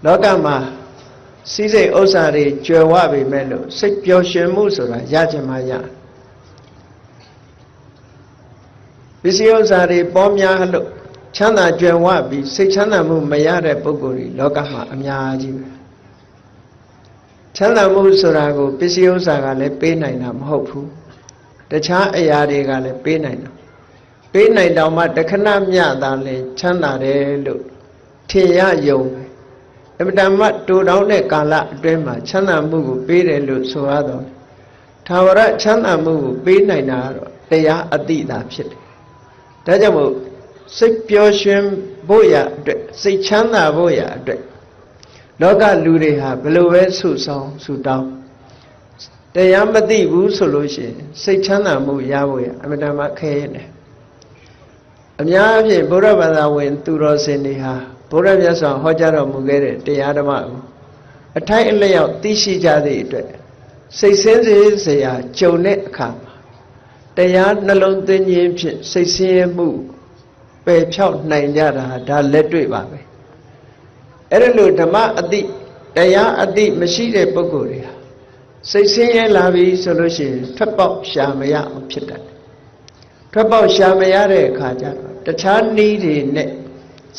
လောကမှာစီးစိမ်ဥစ္စာတွေကျွယ်ဝပေမဲ့လို့စိတ်ပျော်ရွှင်မှုဆိုတာရချင်မှရပစ္စည်းဥစ္စာတွေပေါများလို့ချမ်းသာကြွယ်ဝပြီးစိတ်ချမ်းသာမှုမရတဲ့ပုဂ္ဂိုလ်တွေလောကမှာအများကြီးပဲချမ်းသာမှုဆိုတာကိုပစ္စည်းဥစ္စာကလည်းပေးနိုင်တာမဟုတ်ဘူးတခြားအရာတွေကလည်းပေးနိုင်တာပေးနိုင်တော့မှတခဏမျှသာလဲချမ်းသာတယ်လို့ထင်ရယုံအမတမတူတောင်းတဲ့ကာလအတွင်းမှာချမ်းသာမှုကိုပေးတယ်လို့ဆိုရတော့သာဝရချမ်းသာမှုကိုပေးနိုင်တာတော့တရားအတိတာဖြစ်တယ်ဒါကြောင့်မို့စိတ်ပျော်ရွှင်ဖို့ရအတွက်စိတ်ချမ်းသာဖို့ရအတွက်လောကလူတွေဟာဘယ်လိုပဲဆုဆောင်ဆုတောင်းတရားမသိဘူးဆိုလို့ရှိရင်စိတ်ချမ်းသာမှုရဖို့ရအမတမခဲရတယ်အများအားဖြင့်ဗုဒ္ဓဘာသာဝင်သူတော်စင်တွေဟာဘုရားမြတ်စွာဟောကြားတော်မူခဲ့တဲ့တရားဓမ္မကိုအထိုက်အလျောက်သိရှိကြသည့်အတွက်စိတ်ဆင်းရဲစရာကြုံတဲ့အခါမှာတရားနှလုံးသွင်းခြင်းဖြင့်စိတ်ဆင်းရဲမှုပယ်ဖြောက်နိုင်ကြတာဒါလက်တွေ့ပါပဲအဲ့ဒါလို့ဓမ္မအတိတရားအတိမရှိတဲ့ပုဂ္ဂိုလ်တွေဟာစိတ်ဆင်းရဲလာပြီဆိုလို့ရှိရင်ထွက်ပေါက်ရှာမရအောင်ဖြစ်တတ်တယ်ထွက်ပေါက်ရှာမရတဲ့အခါကျတော့တခြားနည်းတွေနဲ့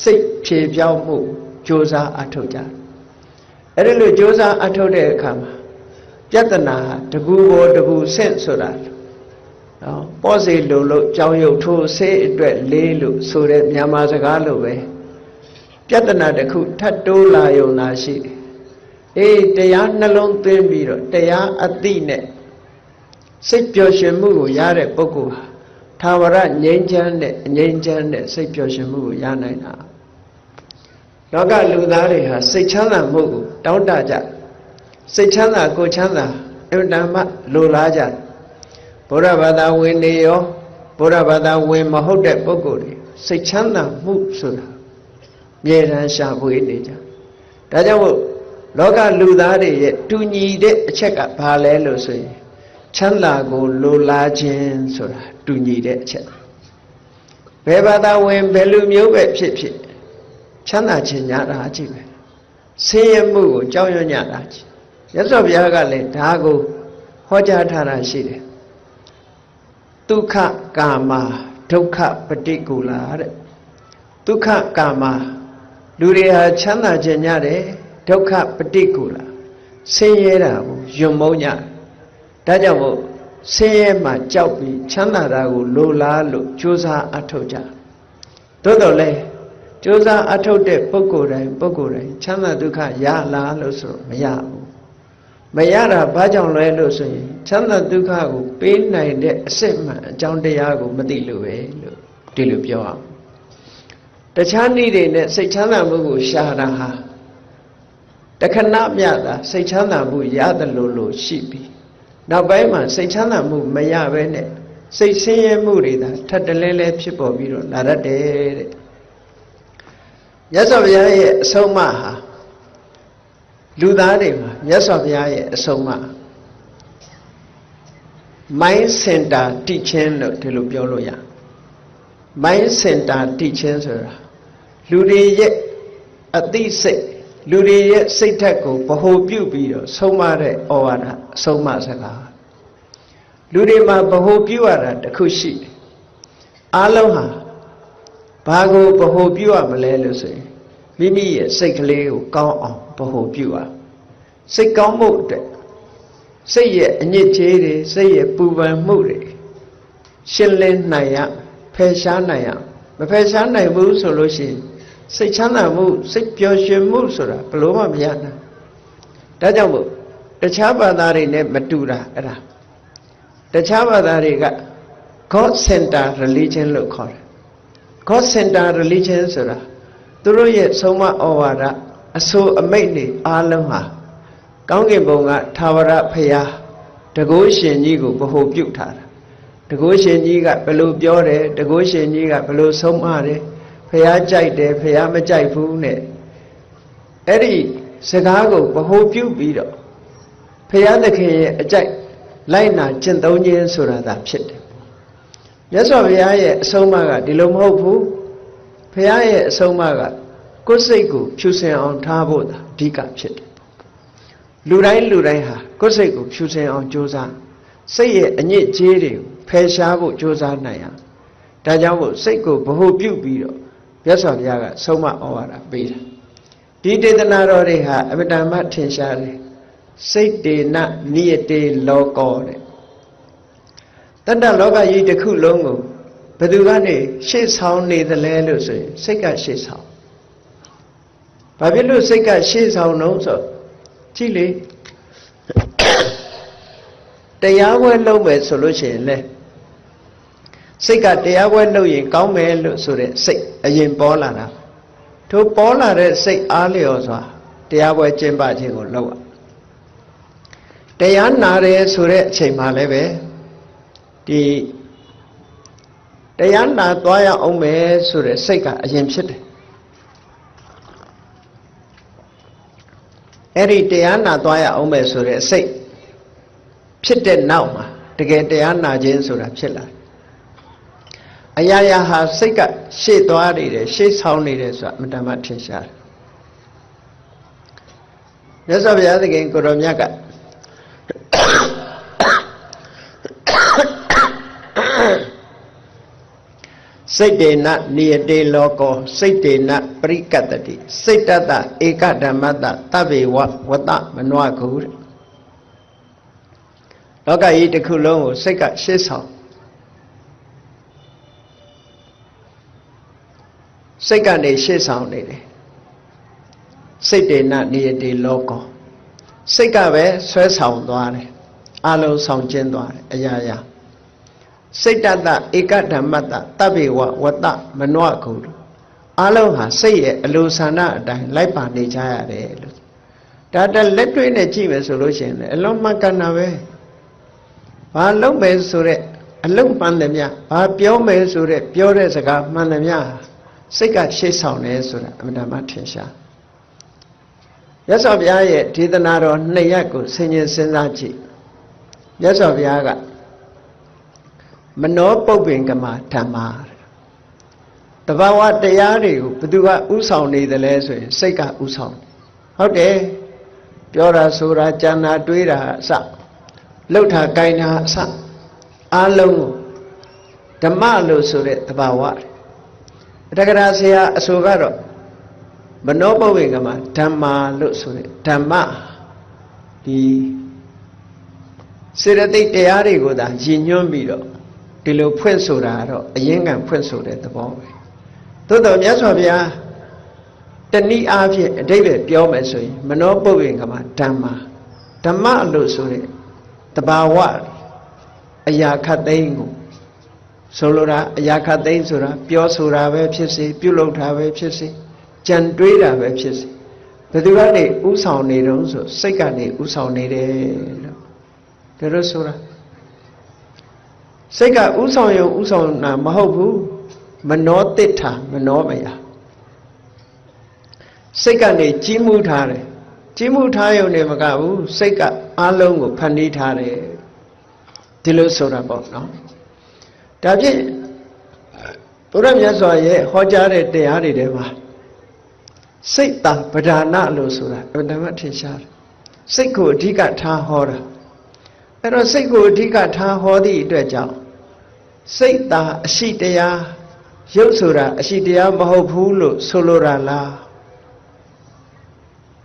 စိတ်ဖြေပြောင်းမှုကြိုးစားအထောက်ကြအဲ့ဒါလို့ကြိုးစားအထောက်တဲ့အခါမှာပြဿနာတကူပေါ်တကူဆင့်ဆိုတာနော်ပေါ့စေလို့ကြောင်ရုပ်ထိုးဆေးအတွက်လေးလို့ဆိုတဲ့မြန်မာစကားလိုပဲပြဿနာတစ်ခုထပ်တိုးလာယုံသာရှိတယ်အေးတရားနှလုံးသွင်းပြီးတော့တရားအသိနဲ့စိတ်ပျော်ရွှင်မှုကိုရတဲ့ပုဂ္ဂိုလ်ဟာသာဝရငြိမ်းချမ်းတဲ့အငြိမ်းချမ်းတဲ့စိတ်ပျော်ရွှင်မှုကိုရနိုင်တာလောကလူသားတွေဟာစိတ်ချမ်းသာမှုကိုတောင်းတကြစိတ်ချမ်းသာကိုချမ်းသာအမှန်တမ်းလိုလားကြဘုရားဘာသာဝင်တွေရောဘုရားဘာသာဝင်မဟုတ်တဲ့ပုဂ္ဂိုလ်တွေစိတ်ချမ်းသာမှုဆိုတာမြေတမ်းရှာဖွေနေကြဒါကြောင့်မို့လောကလူသားတွေရဲ့တူညီတဲ့အချက်ကဘာလဲလို့ဆိုရင်ချမ်းသာကိုလိုလားခြင်းဆိုတာတူညီတဲ့အချက်ဘယ်ဘာသာဝင်ဘယ်လူမျိုးပဲဖြစ်ဖြစ်ချမ်းသာခြင်းညာတာကြည့်ပဲဆင်းရဲမှုကိုကြောက်ရွံ့ကြတာကြည့်ရသော်ဘုရားကလည်းဒါကိုဟောကြားထားတာရှိတယ်ဒုက္ခကာမဒုက္ခပฏิကူလာတဲ့ဒုက္ခကာမလူတွေဟာချမ်းသာခြင်းညာတယ်ဒုက္ခပฏิကူလာဆင်းရဲတာကိုယွံမုန်းကြဒါကြောင့်မို့ဆင်းရဲမှကြောက်ပြီးချမ်းသာတာကိုလိုလားလို့ကြိုးစားအထောက်ကြသို့တော်လည်းကြိုးစားအထောက်တဲ့ပုဂ္ဂိုလ်တိုင်းချမ်းသာဒုက္ခရလားလို့ဆိုမရဘူးမရတာဘာကြောင့်လဲလို့ဆိုရင်ချမ်းသာဒုက္ခကိုပေးနိုင်တဲ့အစစ်မှန်အကြောင်းတရားကိုမသိလို့ပဲလို့ဒီလိုပြောအောင်တခြားနည်းတွေနဲ့စိတ်ချမ်းသာမှုကိုရှာတာဟာတခဏမျှတာစိတ်ချမ်းသာမှုရတယ်လို့ရှိပြီနောက်ပိုင်းမှာစိတ်ချမ်းသာမှုမရဘဲနဲ့စိတ်ဆင်းရဲမှုတွေသာထပ်တလဲလဲဖြစ်ပေါ်ပြီးတော့လာတတ်တယ်တဲ့မြတ်စွာဘုရားရဲ့အဆုံးအမဟာလူသားတွေမှာမြတ်စွာဘုရားရဲ့အဆုံးအမ mind center teaching လို့ဒီလိုပြောလို့ရ mind center teaching ဆိုတာလူတွေရဲ့အသိစိတ်လူတွေရဲ့စိတ်ဓာတ်ကိုဗဟိုပြုပြီးတော့ဆုံးမတဲ့ဩဝါဒဆုံးမစကားလူတွေမှာဗဟိုပြုရတာတစ်ခုရှိတယ်အားလုံးဟာဘာကိုဗဟိုပြုရမလဲလို့ဆိုရင်မိမိရဲ့စိတ်ကလေးကိုကောင်းအောင်ဗဟိုပြုရစိတ်ကောင်းမှုအတွက်စိတ်ရဲ့အညစ်အကြေးတွေစိတ်ရဲ့ပူပန်မှုတွေရှင်းလင်းနိုင်ရဖယ်ရှားနိုင်ရမဖယ်ရှားနိုင်ဘူးဆိုလို့ရှိရင်စိတ်ချမ်းသာမှုစိတ်ပျော်ရွှင်မှုဆိုတာဘယ်လိုမှမရနိုင်ဒါကြောင့်မို့တခြားဘာသာတွေနဲ့မတူတာအဲ့ဒါတခြားဘာသာတွေက God Center Religion လို့ခေါ်တယ် God Center Religion ဆိုတာသူတို့ရဲ့ဆုံးမဩဝါဒအဆိုအမိန့်တွေအားလုံးဟာကောင်းကင်ဘုံကထာဝရဘုရားတကုရှင်ကြီးကိုဗဟိုပြုထားတာတကုရှင်ကြီးကဘယ်လိုပြောတယ်တကုရှင်ကြီးကဘယ်လိုဆုံးမတယ်ဘုရားကြိုက်တယ်ဘုရားမကြိုက်ဘူးနဲ့အဲ့ဒီစကားကိုဗဟိုပြုပြီးတော့ဘုရားသခင်ရဲ့အကြိုက်လိုက်နာကျင့်သုံးခြင်းဆိုတာသာဖြစ်တယ်မြတ်စွာဘုရားရဲ့အဆုံးအမကဒီလိုမဟုတ်ဘူးဘုရားရဲ့အဆုံးအမက ကိုယ်စိတ်ကိုဖြူစင်အောင်ထားဖို့သာအဓိကဖြစ်တယ်လူတိုင်းဟာကိုယ်စိတ်ကိုဖြူစင်အောင်ကြိုးစားစိတ်ရဲ့အညစ်အကြေးတွေကိုဖယ်ရှားဖို့ကြိုးစားနိုင်ရဒါကြောင့်မို့စိတ်ကိုဗဟုပြုပြီးတော့မြတ်စွာဘုရားကဆုံးမဩဝါဒပေးတာဒီဒေသနာတော်တွေဟာအမတန်မှထင်ရှားတယ်စိတ်တေနနိယတေလောကောတဲ့တတ္တလောကကြီးတစ်ခုလုံးကိုဘယ်သူကနေရှေ့ဆောင်နေသလဲလို့ဆိုရင်စိတ်ကရှေ့ဆောင်ဘာဖြစ်လို့စိတ်ကရှေ့ဆောင်တော့ဆိုကြည့်လေတရားပွဲလုပ်မယ်ဆိုလို့ရှိရင်လေစိတ်ကတရားပွဲလုပ်ရင်ကောင်းမယ်လို့ဆိုတဲ့စိတ်အရင်ပေါ်လာတာထိုပေါ်လာတဲ့စိတ်အားလျော်စွာတရားပွဲကျင့်ပခြင်းကိုလုပ်ရတရားနာတယ်ဆိုတဲ့အချိန်မှလည်းပဲဒီတရားနာသွားရအောင်မယ်ဆိုတဲ့စိတ်ကအရင်ဖြစ်တယ်အဲ့ဒီတရားနာသွားရအောင်မယ်ဆိုတဲ့စိတ်ဖြစ်တဲ့နောက်မှာတကယ်တရားနာခြင်းဆိုတာဖြစ်လာအရာရာဟာစိတ်ကရှေ့သွားနေတယ်ရှေ့ဆောင်နေတယ်ဆိုတာအမှန်တမ်းထင်ရှားတယ်မြတ်စွာဘုရားသခင်ကိုရောမြတ်ကစိတ်တေနနိယတေလောကောစိတ်တေနပရိကတ္တိစိတ်တတဧကဓမ္မတသဗ္ဗေဝဝတ္တမနွားကုတဲ့လောကကြီးတစ်ခုလုံးကိုစိတ်ကရှေ့ဆောင်စိတ်ကနေရှေ့ဆောင်နေတယ်စိတ်တေနနိယတေလောကောစိတ်ကပဲဆွဲဆောင်သွားတယ်အလုံးဆောင်ကျင်းသွားတယ်အရာရာစိတ်တတဧကဓမ္မတသဗ္ဗေဝဝတ္တမနွားကုအလုံးဟာစိတ်ရဲ့အလိုဆန္ဒအတိုင်းလိုက်ပါနေကြရတယ်လို့ဒါတလက်တွေ့နဲ့ကြည့်မယ်ဆိုလို့ရှိရင်လည်းအလုံးမှန်ကန်တာပဲဘာလုပ်မယ်ဆိုတဲ့အလုံးမှန်တယ်များဘာပြောမယ်ဆိုတဲ့ပြောတဲ့စကားမှန်တယ်များစိတ်ကရှေ့ဆောင်တယ်ဆိုတာအမှန်တမ်းထင်ရှားမြတ်စွာဘုရားရဲ့ဒေသနာတော်2ရပ်ကိုဆင်ခြင်စဉ်းစားကြည့်မြတ်စွာဘုရားကမနောပုပ္ပင်ကမဓမ္မာတဘာဝတရားတွေကိုဘယ်သူကဥဆောင်နေသလဲဆိုရင်စိတ်ကဥဆောင်ဟုတ်တယ်ပြောတာဆိုတာကြံတာတွေးတာအစလှုပ်တာကိုင်တာအစအားလုံးကိုဓမ္မလို့ဆိုတဲ့တဘာဝတက္ကရာဆရာအဆိုကတော့မနောပုပ္ပင်ကမဓမ္မာလို့ဆိုတဲ့ဓမ္မဒီစေတသိက်တရားတွေကိုသာရည်ညွှန်းပြီးတော့ဒီလိုဖွင့်ဆိုတာတော့အရင်ကဖွင့်ဆိုတဲ့သဘောပဲသို့တော်မြတ်စွာဘုရားတဏှိအားဖြင့်အဓိပ္ပာယ်ပြောမယ်ဆိုရင်မနောပုပ္ပင်ကမဓမ္မာဓမ္မလို့ဆိုတဲ့တဘာဝအရာခတ်သိမ်းကိုဆိုလိုတာအရာခတ်သိမ်းဆိုတာပြောဆိုတာပဲဖြစ်စေပြုလုပ်တာပဲဖြစ်စေကြံတွေးတာပဲဖြစ်စေဘယ်သူကနေဥဆောင်နေတုံးဆိုစိတ်ကနေဥဆောင်နေတယ်လို့ဒါလို့ဆိုတာစိတ်ကဥဆောင်ရုံဥဆောင်တာမဟုတ်ဘူးမနောတိဋ္ဌာမနောမယစိတ်ကနေကြီးမှုထားတယ်ကြီးမှုထားရုံနဲ့မကဘူးစိတ်ကအလုံးကိုဖန်တီးထားတယ်ဒီလိုဆိုတာပေါ့နော်ဒါဖြင့်ဘုရားမြတ်စွာရဲ့ဟောကြားတဲ့တရားတွေထဲမှာစိတ်တပဓာနလို့ဆိုတာအမှန်တမ်းထင်ရှားတယ်စိတ်ကိုအဓိကထားဟောတာအဲ့တော့စိတ်ကိုအဓိကထားဟောသည့်အတွက်ကြောင့်စိတ်သာအရှိတရားရုပ်ဆိုတာအရှိတရားမဟုတ်ဘူးလို့ဆိုလိုတာလား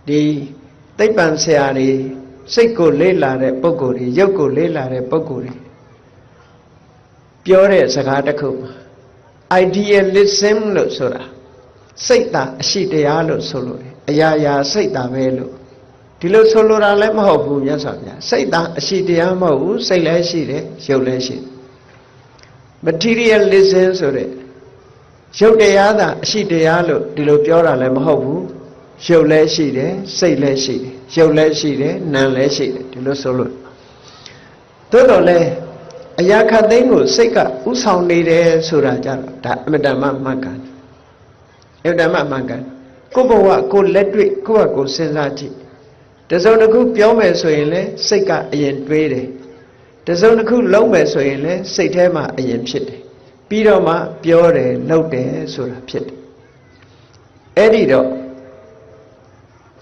ဒီသိပ္ပံဆရာတွေစိတ်ကိုလေ့လာတဲ့ပုဂ္ဂိုလ်တွေရုပ်ကိုလေ့လာတဲ့ပုဂ္ဂိုလ်တွေပြောတဲ့စကားတစ်ခုမှာ idealism လို့ဆိုတာစိတ်သာအရှိတရားလို့ဆိုလို့တယ်အရာရာစိတ်သာပဲလို့ဒီလိုဆိုလိုတာလည်းမဟုတ်ဘူးမြတ်စွာဘုရားစိတ်သာအရှိတရားမဟုတ်ဘူးစိတ်လည်းရှိတယ်ရုပ်လည်းရှိတယ် materialism ဆိုတဲ့ရုပ်တရားသာအရှိတရားလို့ဒီလိုပြောတာလည်းမဟုတ်ဘူးရုပ်လည်းရှိတယ်စိတ်လည်းရှိတယ်ရုပ်လည်းရှိတယ်နာမ်လည်းရှိတယ်ဒီလိုဆိုလို့သို့တော်လည်းအရာခတ်သိမ်းကိုစိတ်ကဥဆောင်နေတယ်ဆိုတာကြတော့ဒါအမတ္တမမှန်ကန်အမတ္တမမှန်ကန်ကိုယ့်ဘဝကိုလက်တွေ့ကိုယ့်ဘဝကိုစဉ်းစားကြည့်တစုံတစ်ခုပြောမယ်ဆိုရင်လည်းစိတ်ကအရင်တွေးတယ်တစုံတစ်ခုလုပ်မယ်ဆိုရင်လည်းစိတ်ထဲမှာအရင်ဖြစ်တယ်ပြီးတော့မှပြောတယ်လုပ်တယ်ဆိုတာဖြစ်တယ် အဲ့ဒီတော့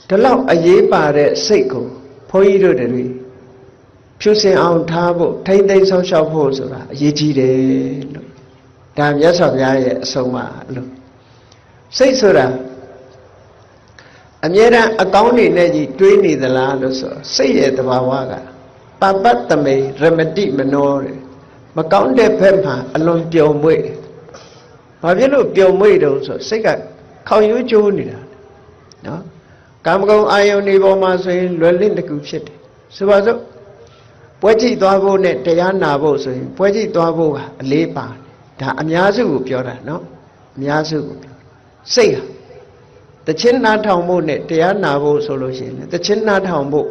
ဒီလောက်အရေးပါတဲ့စိတ်ကိုဘုန်းကြီးတို့တွေဖြူစင်အောင်ထားဖို့ထိမ့်သိမ်းဆောက်ရှောက်ဖို့ဆိုတာအရေးကြီးတယ်လို့ဒါမြတ်စွာဘုရားရဲ့အဆုံးအမလို့စိတ်ဆိုတာအမြဲတမ်းအကောင်းနေနဲ့ကြီးတွေးနေသလားလို့ဆိုစိတ်ရဲ့သဘာဝကပပတ်တမေရမတိမနောတဲ့မကောင်းတဲ့ဘက်မှာအလွန်ပျော်မွေ့တယ်။ဘာဖြစ်လို့ပျော်မွေ့တုံးဆိုစိတ်ကခေါင်ရိုးကျိုးနေတာနော်ကာမဂုဏ်အာယုန်ဒီပေါ်မှာဆိုရင်လွယ်လင့်တကူဖြစ်တယ်ဆိုပါစို့ပွဲကြည့်သွားဖို့နဲ့တရားနာဖို့ဆိုရင်ပွဲကြည့်သွားဖို့ကအလေးပါတယ်ဒါအများစုကိုပြောတာနော်အများစုကိုပြောစိတ်ဟာတခြင်းနာထောင်ဖို့နဲ့တရားနာဖို့ဆိုလို့ရှိရင်တခြင်းနာထောင်ဖို့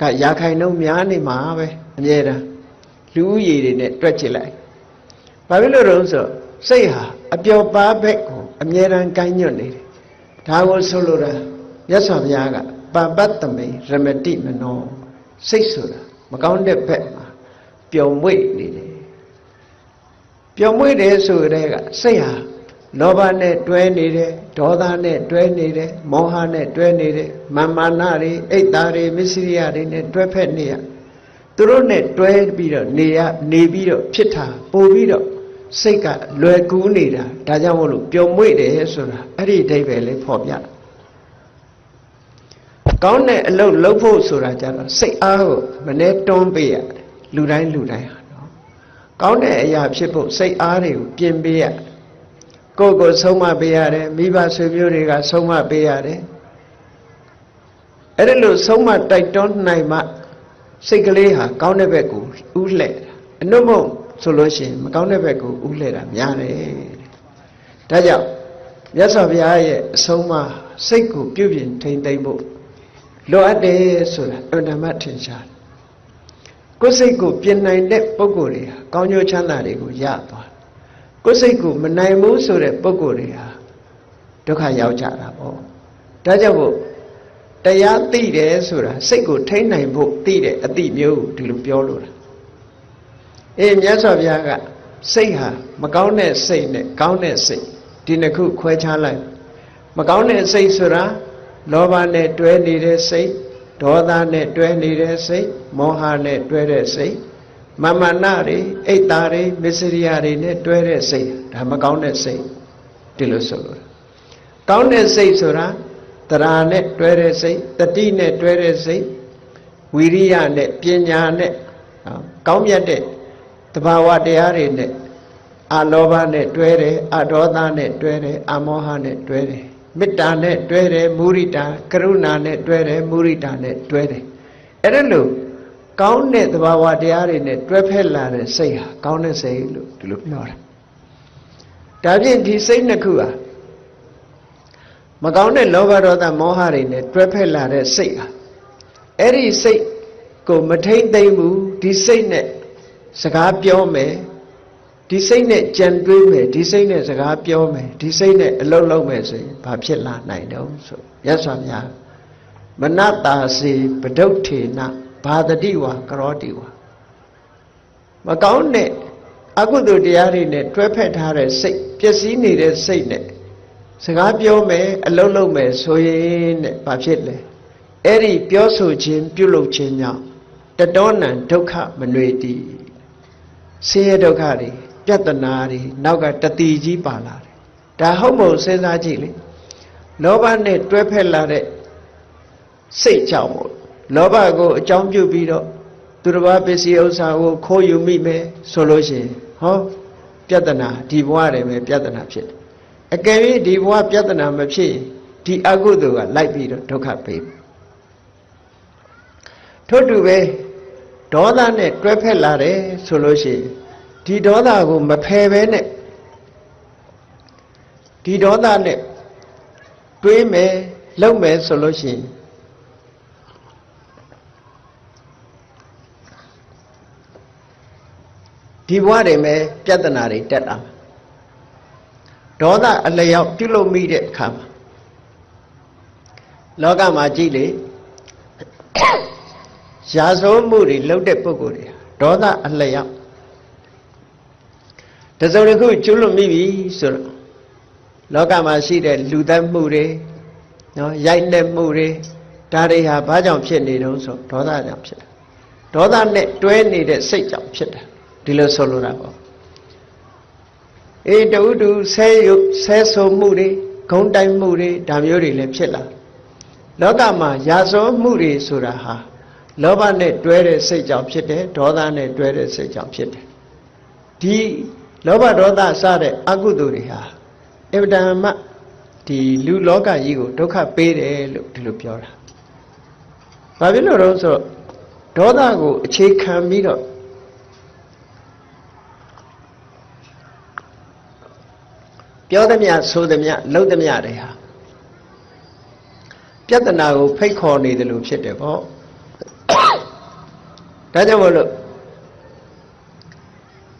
ကရာခိုင်နှုန်းများနေမှာပဲအမြဲတမ်းလူဦးရေတွေနဲ့တွက်ကြည့်လိုက်ဘာဖြစ်လို့လဲဆိုစိတ်ဟာအပျော်ပါးဘက်ကိုအမြဲတမ်းကိုင်းညွတ်နေတယ်ဒါကိုဆိုလိုတာမြတ်စွာဘုရားကပပတ်တမေရမတိမနောစိတ်ဆိုတာမကောင်းတဲ့ဘက်မှာပျော်မွေ့နေတယ်ပျော်မွေ့တယ်ဆိုတဲ့ကစိတ်ဟာလောဘနဲ့တွဲနေတယ်ဒေါသနဲ့တွဲနေတယ်မောဟနဲ့တွဲနေတယ်မာနတွေအိတ်သားတွေမစ္စရိယတွေနဲ့တွဲဖက်နေရသူတို့နဲ့တွဲပြီးတော့နေပြီးတော့ဖြစ်တာပို့ပြီးတော့စိတ်ကလွယ်ကူးနေတာဒါကြောင့်မို့လို့ပျော်မွေ့တယ်ဆိုတာအဲ့ဒီအဓိပ္ပာယ်လေးဖော်ပြတာကောင်းတဲ့အလုပ်လုပ်ဖို့ဆိုတာကြတော့စိတ်အားကိုမနှဲတွန်းပေးရတယ်လူတိုင်းဟာနော်ကောင်းတဲ့အရာဖြစ်ဖို့စိတ်အားတွေကိုပြင်ပေးရကိုယ့်ကိုဆုံးမပေးရတယ်မိဘဆွေမျိုးတွေကဆုံးမပေးရတယ်အဲ့ဒါလို့ဆုံးမတိုက်တွန်းနိုင်မှစိတ်ကလေးဟာကောင်းတဲ့ဘက်ကိုဥလှဲ့အနှုတ်မဟုတ်ဆိုလို့ရှိရင်မကောင်းတဲ့ဘက်ကိုဥလှဲ့တာများတယ်ဒါကြောင့်မြတ်စွာဘုရားရဲ့အဆုံးအမစိတ်ကိုပြုပြင်ထိန်သိမ်းဖို့လိုအပ်တယ်ဆိုတာအမှန်တမ်းထင်ရှားတယ်ကိုယ်စိတ်ကိုပြင်နိုင်တဲ့ပုဂ္ဂိုလ်တွေဟာကောင်းကျိုးချမ်းသာတွေကိုရသွားတယ်ကိုယ်စိတ်ကိုမနိုင်ဘူးဆိုတဲ့ပုဂ္ဂိုလ်တွေဟာဒုက္ခရောက်ကြတာပေါ့ဒါကြောင့်မို့တရားသိတယ်ဆိုတာစိတ်ကိုထိန်းနိုင်ဖို့သိတဲ့အသိမျိုးဒီလိုပြောလို့လားမြတ်စွာဘုရားကစိတ်ဟာမကောင်းတဲ့စိတ်နဲ့ကောင်းတဲ့စိတ်ဒီနှစ်ခုခွဲခြားလိုက်မကောင်းတဲ့စိတ်ဆိုတာလောဘနဲ့တွဲနေတဲ့စိတ်ဒေါသနဲ့တွဲနေတဲ့စိတ်မောဟနဲ့တွဲတဲ့စိတ်မာနတွေအိတ်သားတွေမစ္စရိယတွေနဲ့တွဲတဲ့စိတ်ဒါမကောင်းတဲ့စိတ်ဒီလိုဆိုလို့ကောင်းတဲ့စိတ်ဆိုတာတရာနဲ့တွဲတဲ့စိတ်တတိနဲ့တွဲတဲ့စိတ်ဝီရိယနဲ့ပညာနဲ့ကောင်းမြတ်တဲ့တဘာဝတရားတွေနဲ့အလောဘနဲ့တွဲတယ်အဒေါသနဲ့တွဲတယ်အမောဟနဲ့တွဲတယ်မေတ္တာနဲ့တွဲတယ်မုရိတာကရုဏာနဲ့တွဲတယ်မုရိတာနဲ့တွဲတယ်အဲ့ဒါလို့ကောင်းတဲ့သဘာဝတရားတွေနဲ့တွဲဖက်လာတဲ့စိတ်ဟာကောင်းတဲ့စိတ်လို့ဒီလိုပြောတာဒါဖြင့်ဒီစိတ်နှစ်ခုဟာမကောင်းတဲ့လောဘဒေါသမောဟတွေနဲ့တွဲဖက်လာတဲ့စိတ်ဟာအဲ့ဒီစိတ်ကိုမထိမ့်သိမ့်ဘူးဒီစိတ်နဲ့စကားပြောမယ်ဒီစိတ်နဲ့ကြံတွေးမယ်ဒီစိတ်နဲ့စကားပြောမယ်ဒီစိတ်နဲ့အလုပ်လုပ်မယ်ဆိုရင်ဘာဖြစ်လာနိုင်တော့ဆိုရသော်များမနတာစီပဒုဋ္ဌေနဘာတတိဝါကရောတိဝါမကောင်းတဲ့အကုသိုလ်တရားတွေနဲ့တွဲဖက်ထားတဲ့စိတ်ပျက်စီးနေတဲ့စိတ်နဲ့စကားပြောမယ်အလုပ်လုပ်မယ်ဆိုရင်တဲ့ဘာဖြစ်လဲအဲ့ဒီပြောဆိုခြင်းပြုလုပ်ခြင်းကြောင့်တတောနံဒုက္ခမနွေတိဆင်းရဲဒုက္ခတွေပြဿနာတွေနောက်ကတတိကြီးပါလာတယ်ဒါဟုတ်မဟုတ်စဉ်းစားကြည့်လေလောဘနဲ့တွဲဖက်လာတဲ့စိတ်ကြောင့်မို့လောဘကိုအကြောင်းပြုပြီးတော့သူတစ်ပါးပစ္စည်းဥစ္စာကိုခိုးယူမိမယ်ဆိုလို့ရှိရင်ဟောပြဿနာဒီဘဝတည်းပဲပြဿနာဖြစ်တယ်အကယ်၍ဒီဘဝပြဿနာမဖြစ်ရင်ဒီအကုသိုလ်ကလိုက်ပြီးတော့ဒုက္ခပေးထို့တူပဲဒေါသနဲ့တွဲဖက်လာတယ်ဆိုလို့ရှိရင်ဒီဒေါသကိုမဖယ်ပဲနဲ့ဒီဒေါသနဲ့တွေးမယ်လုပ်မယ်ဆိုလို့ရှိရင်ဒီဘဝတွေမှာပြဿနာတွေတက်လာဒေါသအလျောက်ပြုလုပ်မိတဲ့အခါမှာလောကမှာကြည့်လေရာဇဝမှုတွေလုပ်တဲ့ပုဂ္ဂိုလ်တွေဒေါသအလျောက်တစုံတစ်ခုကျွလွတ်မိပြီဆိုတော့ လောကမှာရှိတဲ့လူသတ်မှုတွေနော်ရိုက်နှက်မှုတွေဒါတွေဟာဘာကြောင့်ဖြစ်နေတုံးဆိုဒေါသကြောင့်ဖြစ်တယ်ဒေါသနဲ့တွဲနေတဲ့စိတ်ကြောင့်ဖြစ်တယ်ဒီလိုဆိုလိုတာပေါ့တူတူဆဲဆိုမှုတွေဂုံတိုင်မှုတွေဒါမျိုးတွေလည်းဖြစ်လာလောကမှာရာဇဝမှုတွေဆိုတာဟာလောဘနဲ့တွဲတဲ့စိတ်ကြောင့်ဖြစ်တယ်ဒေါသနဲ့တွဲတဲ့စိတ်ကြောင့်ဖြစ်တယ်ဒီလောဘဒေါသစတဲ့အကုသိုလ်တွေဟာအဗ္ဗဒမဒီလူလောကကြီးကိုဒုက္ခပေးတယ်လို့ဒီလိုပြောတာဘာဖြစ်လို့တော့ဆိုတော့ဒေါသကိုအခြေခံပြီးတော့ပြောသမျှဆိုသမျှလုပ်သမျှတွေဟာပြဿနာကိုဖိတ်ခေါ်နေတယ်လို့ဖြစ်တယ်ပေါ့ဒါကြောင့်မလို့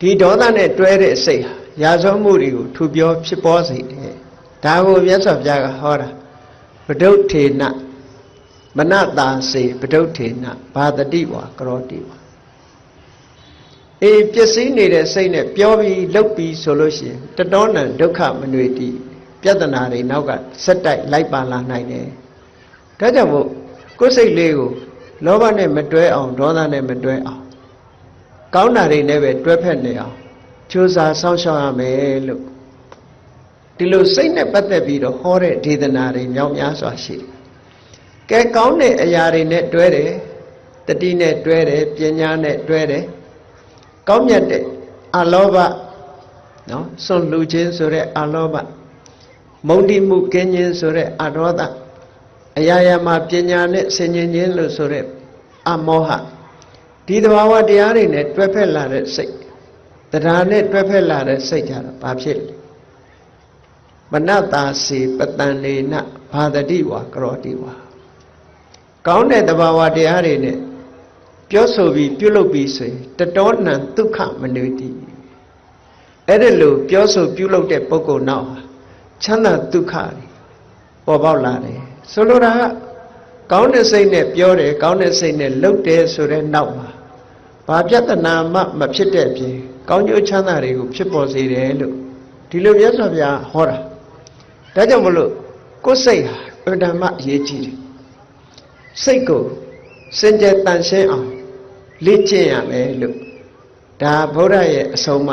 ဒီဒေါသနဲ့တွဲတဲ့စိတ်ဟာရာဇဝမှုတွေကိုထူပြောဖြစ်ပေါ်စေတယ်ဒါကိုမြတ်စွာဘုရားကဟောတာပဒုဋ္ဌေနမနတာစေပဒုဋ္ဌေနဘာတတိဝါကရောတိဝါပစ္စည်းနေတဲ့စိတ်နဲ့ပြောပြီးလုပ်ပြီးဆိုလို့ရှိရင်တတောနံဒုက္ခမနွေတိပြဿနာတွေနောက်ကဆက်တိုက်လိုက်ပါလာနိုင်တယ်ဒါကြောင့်မို့ကိုယ်စိတ်လေးကိုလောဘနဲ့မတွဲအောင်ဒေါသနဲ့မတွဲအောင်ကောင်းတာတွေနဲ့ပဲတွဲဖက်နေအောင်ကြိုးစားစောင့်ရှောက်ရမယ်လို့ဒီလိုစိတ်နဲ့ပတ်သက်ပြီးတော့ဟောတဲ့ဒေသနာတွေမြောက်များစွာရှိတယ်ကဲကောင်းတဲ့အရာတွေနဲ့တွဲတယ်တတိနဲ့တွဲတယ်ပညာနဲ့တွဲတယ်ကောင်းမြတ်တဲ့အလောဘနော်စွန့်လူခြင်းဆိုတဲ့အလောဘမုန်းတိမှုကင်းခြင်းဆိုတဲ့အဒေါသအရာရာမှာပညာနဲ့ဆင်ញင်ခြင်းလို့ဆိုတဲ့အမောဟဒီသဘာဝတရားတွေနဲ့တွဲဖက်လာတဲ့စိတ်တရားနဲ့တွဲဖက်လာတဲ့စိတ်ကြတော့ဘာဖြစ်လဲမနတာစီပတန်နေနဘာတတိဝါကရောတိဝါကောင်းတဲ့သဘာဝတရားတွေနဲ့ပြောဆိုပြီးပြုလုပ်ပြီးဆိုရင်တတောနံဒုက္ခမနွေတိအဲ့ဒါလို့ပြောဆိုပြုလုပ်တဲ့ပုဂ္ဂိုလ်နောက်ဟာချမ်းသာဒုက္ခတွေပေါ်ပေါက်လာတယ်ဆိုလိုတာကကောင်းတဲ့စိတ်နဲ့ပြောတယ်ကောင်းတဲ့စိတ်နဲ့လုပ်တယ်ဆိုတဲ့နောက်မှာဘာပြဿနာမှမဖြစ်တဲ့အပြင်ကောင်းကျိုးချမ်းသာတွေကိုဖြစ်ပေါ်စေတယ်လို့ဒီလိုမြတ်စွာဘုရားဟောတာဒါကြောင့်မလို့ကိုယ်စိတ်ဟာအမှန်တမ်းအရေးကြီးတယ်စိတ်ကိုစင်ကြယ်တန်ရှင်းအောင်လေ့ကျင့်ရမယ်လို့ဒါဗုဒ္ဓရဲ့အဆုံးအမ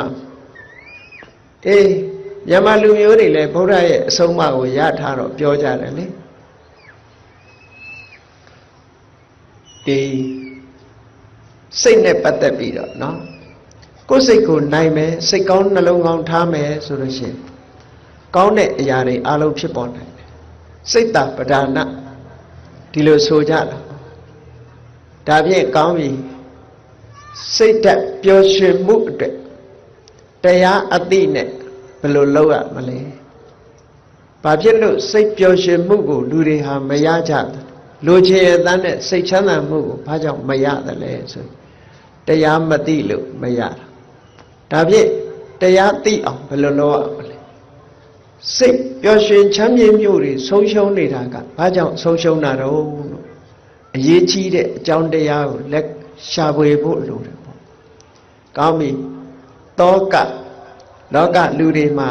မြန်မာလူမျိုးတွေလည်းဗုဒ္ဓရဲ့အဆုံးအမကိုရထားတော့ပြောကြတယ်လေဒီစိတ်နဲ့ပတ်သက်ပြီးတော့เนาะကိုယ်စိတ်ကိုနိုင်မယ်စိတ်ကောင်းနှလုံးကောင်းထားမယ်ဆိုလို့ရှိရင်ကောင်းတဲ့အရာတွေအလုံးဖြစ်ပေါ်နိုင်တယ်စိတ်တပဒါနဒီလိုဆိုကြတာဒါဖြင့်ကောင်းပြီစိတ်ဓာတ်ပျော်ရွှင်မှုအတွက်တရားအသိနဲ့ဘယ်လိုလုပ်ရမလဲဘာဖြစ်လို့စိတ်ပျော်ရွှင်မှုကိုလူတွေဟာမရကြဘူးလူချင်ရတဲ့နဲ့စိတ်ချမ်းသာမှုကိုဘာကြောင့်မရတယ်လဲဆိုတရားမသိလို့မရတာဒါဖြင့်တရားသိအောင်ဘယ်လိုလုပ်ရမလဲစိတ်ပျော်ရွှင်ချမ်းမြေ့မှုတွေဆုံးရှုံးနေတာကဘာကြောင့်ဆုံးရှုံးတာတော့လို့အရေးကြီးတဲ့အကြောင်းတရားကိုလက်ရှာဖွေဖို့လိုတယ်ပေါ့ကောင်းပြီတောကလောကလူတွေမှာ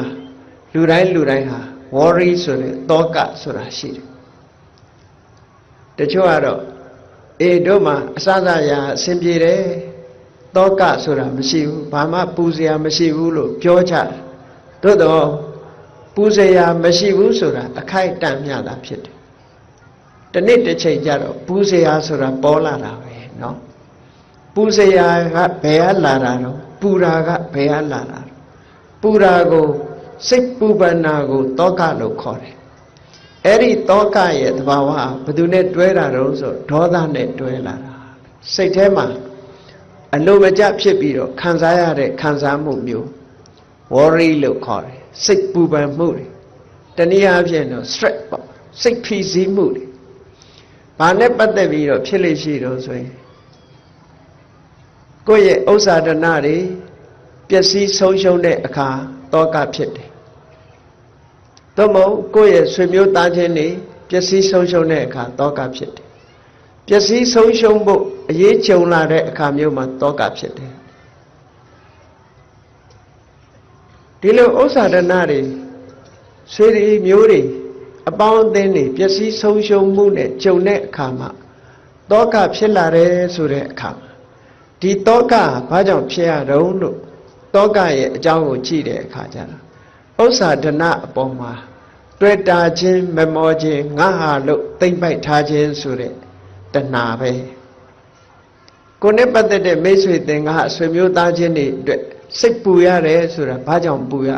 လူတိုင်းဟာ worry ဆိုတဲ့တောကဆိုတာရှိတယ်တချို့ကတော့တို့မှာအစစရာအဆင်ပြေတယ်တောကဆိုတာမရှိဘူးဘာမှပူစရာမရှိဘူးလို့ပြောကြတယ်သို့တော့ပူစရာမရှိဘူးဆိုတာအခိုက်အတန့်မျှတာဖြစ်တယ်တနေ့တစ်ချိန်ကျတော့ပူစရာဆိုတာပေါ်လာတာပဲเนาะပူစရာကဘယ်ကလာတာတော့ပူတာကဘယ်ကလာတာပူတာကိုစိတ်ပူပန်တာကိုတောကလို့ခေါ်တယ်အဲ့ဒီတောကရဲ့သဘာဝဘယ်သူနဲ့တွဲတာတော့ဆိုဒေါသနဲ့တွဲလာတာစိတ်ထဲမှာအလိုမကျဖြစ်ပြီးတော့ခံစားရတဲ့ခံစားမှုမျိုး worry လို့ခေါ်တယ်စိတ်ပူပန်မှုတွေတနည်းအားဖြင့်တော့ stress ပေါ့စိတ်ဖိစီးမှုတွေဘာနဲ့ပတ်သက်ပြီးတော့ဖြစ်လိမ့်ရှိတော့ဆိုရင်ကိုယ့်ရဲ့ဥစ္စာဒနာတွေပျက်စီးဆုံးရှုံးတဲ့အခါတောကဖြစ်တယ်သို့မဟုတ်ကိုယ့်ရဲ့ဆွေမျိုးသားချင်းတွေပျက်စီးဆုံးရှုံးတဲ့အခါတောကဖြစ်တယ်ပျက်စီးဆုံးရှုံးဖို့အရေးကြုံလာတဲ့အခါမျိုးမှာတောကဖြစ်တယ်ဒီလိုဥစ္စာဒနာတွေ ဆွေတွေမျိုးတွေအပေါင်းအသင်းတွေပျက်စီးဆုံးရှုံးမှုနဲ့ကြုံတဲ့အခါမှာတောကဖြစ်လာတယ်ဆိုတဲ့အခါဒီတောကဘာကြောင့်ဖြစ်ရတော့လို့တောကရဲ့အကြောင်းကိုကြည့်တဲ့အခါကျတော့ဥစ္စာဒနာအပေါ်မှာတွေ့တာချင်းမမောခြင်းငါဟာလို့သိမ့်ပိုက်ထားခြင်းဆိုတဲ့တဏှာပဲကိုယ်နဲ့ပတ်သက်တဲ့မိတ်ဆွေသင်္ဃာဆွေမျိုးသားချင်းတွေအတွက်စိတ်ပူရတယ်ဆိုတာဘာကြောင့်ပူရ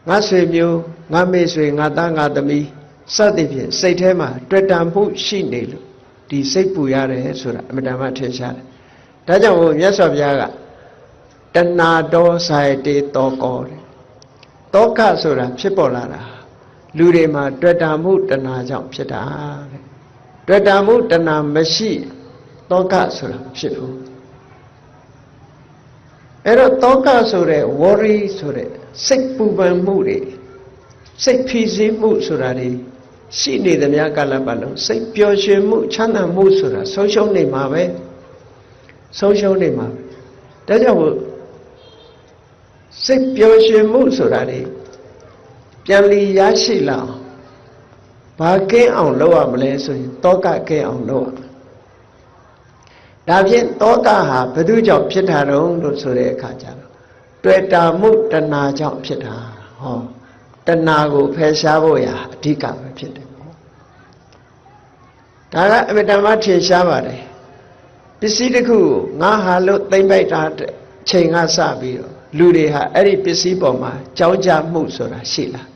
ငါဆွေမျိုးငါမိတ်ဆွေငါသားငါသမီးစသဖြင့်စိတ်ထဲမှာတွေ့တာမှုရှိနေလို့ဒီစိတ်ပူရတယ်ဆိုတာအမှန်တမ်းထင်ရှားတယ်ဒါကြောင့်မြတ်စွာဘုရားကတဏှာတောဆိုင်တေတောကောတဲ့တောကဆိုတာဖြစ်ပေါ်လာတာလူတွေမှာတွေ့တာမှုတဏှာကြောင့်ဖြစ်တာတဲ့တွေ့တာမှုတဏှာမရှိတောကဆိုတာဖြစ်ဘူးအဲ့တော့တောကဆိုတဲ့ worry ဆိုတဲ့စိတ်ပူပန်မှုတွေစိတ်ဖိစီးမှုဆိုတာတွေရှိနေသမျှကာလပတ်လုံးစိတ်ပျော်ရွှင်မှုချမ်းသာမှုဆိုတာဆုံးရှုံးနေမှာပဲဆုံးရှုံးနေမှာဒါကြောင့်စိတ်ပျော်ရွှင်မှုဆိုတာတွေပြန်လီရရှိလာဘာကင်းအောင်လုပ်ရမလဲဆိုရင်တောကကင်းအောင်လုပ်ရဒါဖြင့်တောကဟာဘယ်သူကြောင့်ဖြစ်တာတော့လို့ဆိုတဲ့အခါကျတော့တွေ့တာမှုတဏှာကြောင့်ဖြစ်တာဟောတဏှာကိုဖယ်ရှားဖို့ရာအဓိကပဲဖြစ်တယ်ပေါ့ဒါကအမြဲတမ်းထင်ရှားပါတယ်ပစ္စည်းတစ်ခုကိုငါဟာလို့သိမ့်ပိုက်တာချိန်ကစပြီးတော့လူတွေဟာအဲ့ဒီပစ္စည်းပေါ်မှာကြောင်းကြမှုဆိုတာရှိလား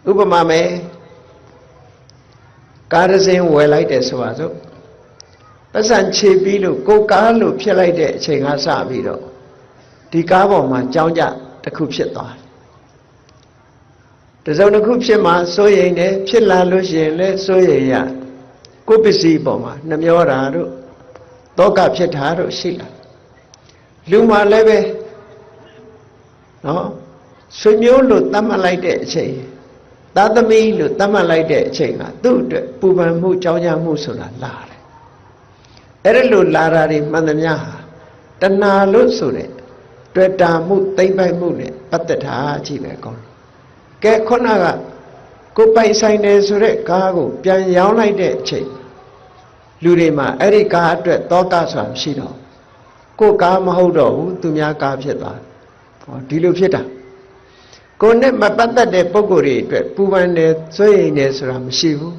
ဥပမာမယ်ကားတစ်စင်းဝယ်လိုက်တယ်ဆိုပါစို့ပတ်စံခြေပြီးလို့ကိုကားလို့ဖြစ်လိုက်တဲ့အချိန်ကစပြီးတော့ဒီကားပေါ်မှာကြောင်းကြတစ်ခုဖြစ်သွားတယ်တစုံတစ်ခုဖြစ်မှစိုးရိမ်တယ်ဖြစ်လာလို့ရှိရင်လည်းစိုးရိမ်ရကိုပစ္စည်းပေါ်မှာနှမျောတာတို့တောကဖြစ်တာတို့ရှိလာလူမှလည်းပဲနော်ဆွေမျိုးလို့သတ်မှတ်လိုက်တဲ့အချိန်သာသမီလို့သတ်မှတ်လိုက်တဲ့အချိန်ကသူ့အတွက်ပူပန်မှုကြောင်းကြမှုဆိုတာလာတယ်အဲ့ဒါလို့လာတာတွေမှန်သမျှဟာတဏှာလို့ဆိုတဲ့တွေ့တာမှုသိမ့်ပိုက်မှုနဲ့ပတ်သက်တာကြည့်ပဲကောင်းကဲခုနကကိုပိုင်ဆိုင်တယ်ဆိုတဲ့ကားကိုပြန်ရောင်းလိုက်တဲ့အချိန်လူတွေမှာအဲ့ဒီကားအတွက်တောကဆိုတာမရှိတော့ကိုကားမဟုတ်တော့ဘူးသူများကားဖြစ်သွားဟောဒီလိုဖြစ်တာကိုနဲ့မပတ်သက်တဲ့ပုဂ္ဂိုလ်တွေအတွက်ပူပန်တယ်ဆွေးရင်တယ်ဆိုတာမရှိဘူး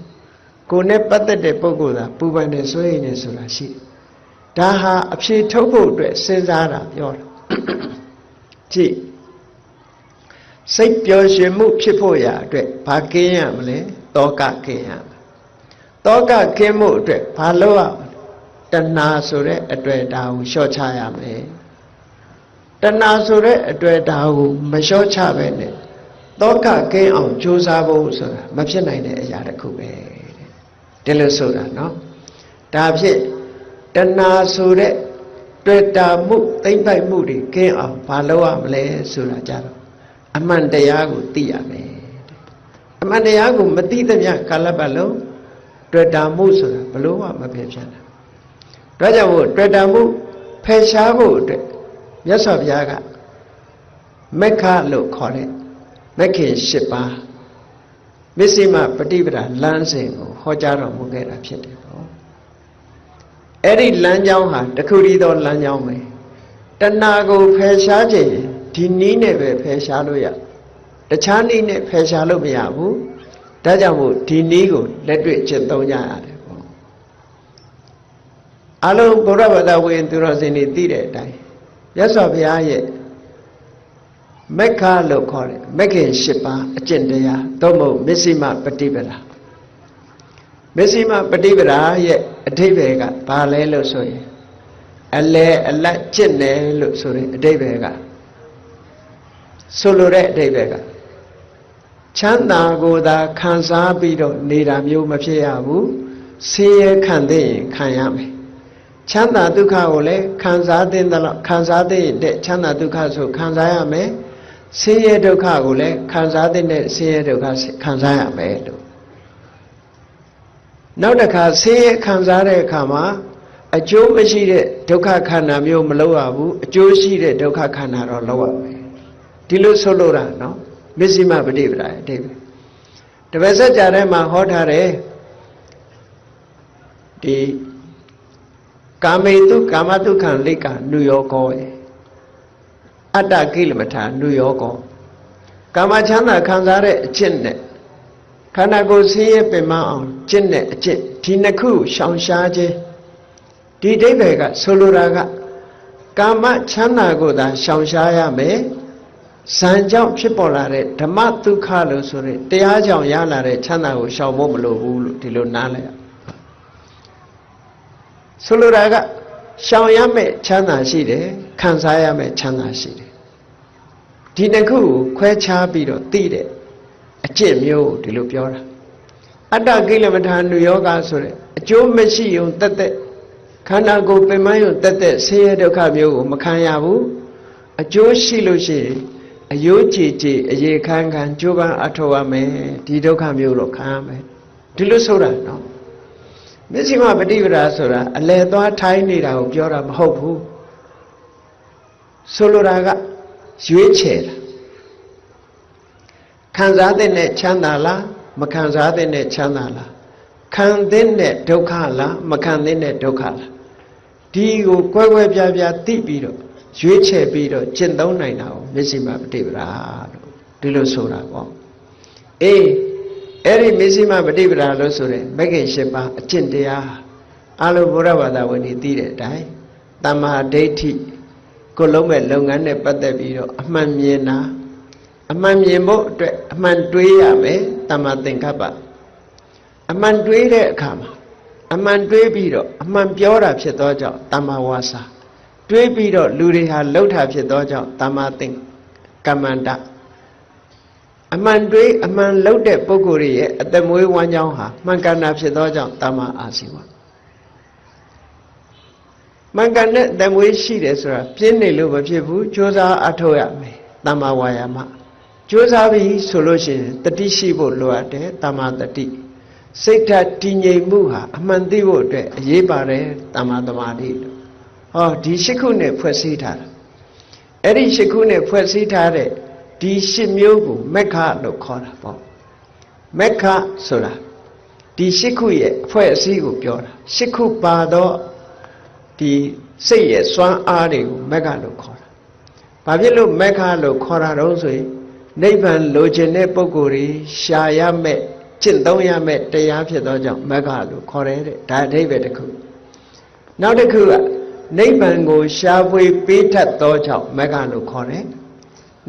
ကိုနဲ့ပတ်သက်တဲ့ပုဂ္ဂိုလ်သာပူပန်တယ်ဆွေးရင်တယ်ဆိုတာရှိဒါဟာအဖြေထုတ်ဖို့အတွက်စဉ်းစားတာပြောတာကြည့်စိတ်ပျော်ရွှင်မှုဖြစ်ဖို့ရာအတွက်ဘာကင်းရမလဲတောကကင်းရမယ်တောကကင်းမှုအတွက်ဘာလုပ်ရမလဲတဏှာဆိုတဲ့အတွေ့အတာကိုလျှော့ချရမယ်တဏှာဆိုတဲ့အတွေ့အတာကိုမလျှော့ချပဲနဲ့တောကကင်းအောင်ကြိုးစားဖို့ဆိုတာမဖြစ်နိုင်တဲ့အရာတစ်ခုပဲဒီလိုဆိုတာနော်ဒါဖြင့်တဏှာဆိုတဲ့တွေ့တာမှုသိမ့်ပိုက်မှုတွေကင်းအောင်ဘာလုပ်ရမလဲဆိုတာကြတော့အမှန်တရားကိုသိရမယ်အမှန်တရားကိုမသိသမျှကာလပတ်လုံးတွေ့တာမှုဆိုတာဘလို့မှမဖြစ်ဖြစ်တာဒါကြောင့်တွေ့တာမှုဖယ်ရှားဖို့အတွက်မြတ်စွာဘုရားကမက္ခလို့ခေါ်တဲ့မက္ခင်၈ပါးမစ္စည်းမပฏิပဒါလမ်းစဉ်ကိုဟောကြားတော်မူခဲ့တာဖြစ်တယ်ပေါ့အဲ့ဒီလမ်းကြောင်းဟာတခုတည်းသောလမ်းကြောင်းပဲတဏှာကိုဖယ်ရှားခြင်းဒီနည်းနဲ့ပဲဖယ်ရှားလို့ရတခြားနည်းနဲ့ဖယ်ရှားလို့မရဘူးဒါကြောင့်မို့ဒီနည်းကိုလက်တွေ့ကျင့်သုံးကြရတယ်ပေါ့အလုံးဘုရားဘာသာဝင်သူတော်စင်တွေသိတဲ့အတိုင်းမြတ်စွာဘုရားရဲ့မက္ခလို့ခေါ်တယ်မက္ခင်၈ပါးအကျင့်တရားသို့မဟုတ်မစ္စည်းမပฏิပဒါမစ္စည်းမပฏิပဒါရဲ့အဓိပ္ပာယ်ကဘာလဲလို့ဆိုရင်အလဲအလတ်ကျင့်တယ်လို့ဆိုတဲ့အဓိပ္ပာယ်ကဆိုလိုတဲ့အဓိပ္ပာယ်ကချမ်းသာကိုသာခံစားပြီးတော့နေတာမျိုးမဖြစ်ရဘူးဆင်းရဲခံသိရင်ခံရမယ်ချမ်းသာဒုက္ခကိုလည်းခံစားသင့်တယ်လို့ခံစားသင့်တဲ့ချမ်းသာဒုက္ခဆိုခံစားရမယ်ဆင်းရဲဒုက္ခကိုလည်းခံစားသင့်တဲ့ဆင်းရဲဒုက္ခခံစားရမယ်လို့နောက်တစ်ခါဆင်းရဲခံစားတဲ့အခါမှာအကျိုးမရှိတဲ့ဒုက္ခခန္ဓာမျိုးမလုပ်ရဘူးအကျိုးရှိတဲ့ဒုက္ခခန္ဓာတော့လုပ်ရမယ်ဒီလိုဆိုလိုတာနော် မစ္စည်းမပฏิပဒါအဓိပ္ပာယ်တပည့်ဆက်ကြထဲမှာဟောထားတယ်ဒီကာမေတုကာမတုခံလိကနုယောကောအတ္တကိလမထာနုယောကောကာမချမ်းသာခံစားတဲ့အကျင့်နဲ့ခန္ဓာကိုယ်ဆင်းရဲပင်မအောင်ကျင့်တဲ့အကျင့်ဒီနှစ်ခုရှောင်ရှားခြင်းဒီအဓိပ္ပာယ်ကဆိုလိုတာကကာမချမ်းသာကိုသာရှောင်ရှားရမယ်ဇံကြောင့်ဖြစ်ပေါ်လာတဲ့ဓမ္မဒုက္ခလို့ဆိုတဲ့တရားကြောင့်ရလာတဲ့ချမ်းသာကိုရှောင်ဖို့မလိုဘူးလို့ဒီလိုနားလည်ရဆိုလိုတာကရှောင်ရမယ့်ချမ်းသာရှိတယ်ခံစားရမယ့်ချမ်းသာရှိတယ်ဒီနှစ်ခုကိုခွဲခြားပြီးတော့သိတဲ့အကျင့်မျိုးဒီလိုပြောတာအတ္တကိလမထာနုယောဂဆိုတဲ့အကျိုးမရှိုံတက်တက်ခန္ဓာကိုယ်ပင်မယုံတက်တက်ဆင်းရဲဒုက္ခမျိုးကိုမခံရဘူးအကျိုးရှိလို့ရှိရင်အယိုးကြည်ကြည်အရေခမ်းခမ်းကြိုးပမ်းအထောက်ရမယ်ဒီဒုက္ခမျိုးတော့ခံရမယ်ဒီလိုဆိုတာနော်မစ္စည်းမပฏิပဒါဆိုတာအလယ်သွားထိုင်းနေတာကိုပြောတာမဟုတ်ဘူးဆိုလိုတာကရွေးချယ်တာခံစားတဲ့ချမ်းသာလားမခံစားတဲ့ချမ်းသာလားခံတဲ့ဒုက္ခလားမခံတဲ့ဒုက္ခလားဒီကိုကွဲကွဲပြားပြားသိပြီးတော့ရွေးချယ်ပြီးတော့ကျင့်သုံးနိုင်တာကိုမစ္စည်းမပฏิပဒါလို့ဒီလိုဆိုတာပေါ့အေးအဲ့ဒီမစ္စည်းမပฏิပဒါလို့ဆိုတဲ့မဂ္ဂင်၈ပါးအကျင့်တရားအလုံးဘုရားဘာသာဝင်တွေသိတဲ့အတိုင်းတမ္မာဒိဋ္ဌိကိုလုံးမဲ့လုပ်ငန်းနဲ့ပတ်သက်ပြီးတော့အမှန်မြင်တာအမှန်မြင်ဖို့အတွက်အမှန်တွေးရမယ်တမ္မာသင်္ကပ္ပအမှန်တွေးတဲ့အခါမှာအမှန်တွေးပြီးတော့အမှန်ပြောတာဖြစ်သောကြောင့်တမ္မာဝါစာတွေးပြီးတော့လူတွေဟာလှုပ်တာဖြစ်သောကြောင့်တမ္မာသင်္ကမ္မန္တအမှန်တွေးအမှန်လှုပ်တဲ့ပုဂ္ဂိုလ်ရဲ့အသက်မွေးဝမ်းကြောင်းဟာမှန်ကန်တာဖြစ်သောကြောင့်တမ္မာအာဇီဝမှန်ကန်တဲ့အသက်မွေးရှိတယ်ဆိုတာပြင်းနေလို့မဖြစ်ဘူးကြိုးစားအထောက်ရမယ်တမ္မာဝါယာမကြိုးစားပြီးဆိုလို့ရှိရင်တတိရှိဖို့လိုအပ်တယ်တမ္မာတတိစိတ်ဓာတ်တည်ငြိမ်မှုဟာအမှန်သိဖို့အတွက်အရေးပါတယ်တမ္မာသမာဓိလို့ဟောဒီ၈ခုနဲ့ဖွဲ့စည်းထားတာအဲ့ဒီ၈ခုနဲ့ဖွဲ့စည်းထားတဲ့ဒီ၈မျိုးကိုမက္ခလို့ခေါ်တာပေါ့မက္ခဆိုတာဒီ၈ခုရဲ့အဖွဲ့အစည်းကိုပြောတာ၈ခုပါတော့ဒီစိတ်ရဲ့စွမ်းအားတွေကိုမက္ခလို့ခေါ်တာဘာဖြစ်လို့မက္ခလို့ခေါ်တာတော့ဆိုရင်နိဗ္ဗာန်လိုချင်တဲ့ပုဂ္ဂိုလ်တွေရှာရမဲ့ကျင့်သုံးရမဲ့တရားဖြစ်သောကြောင့်မက္ခလို့ခေါ်တယ်တဲ့ဒါအဓိပ္ပာယ်တစ်ခုနောက်တစ်ခုကနိဗ္ဗာန်ကိုရှားဖွေပေးတတ်သောကြောင့်မက္ခလို့ခေါ်တယ်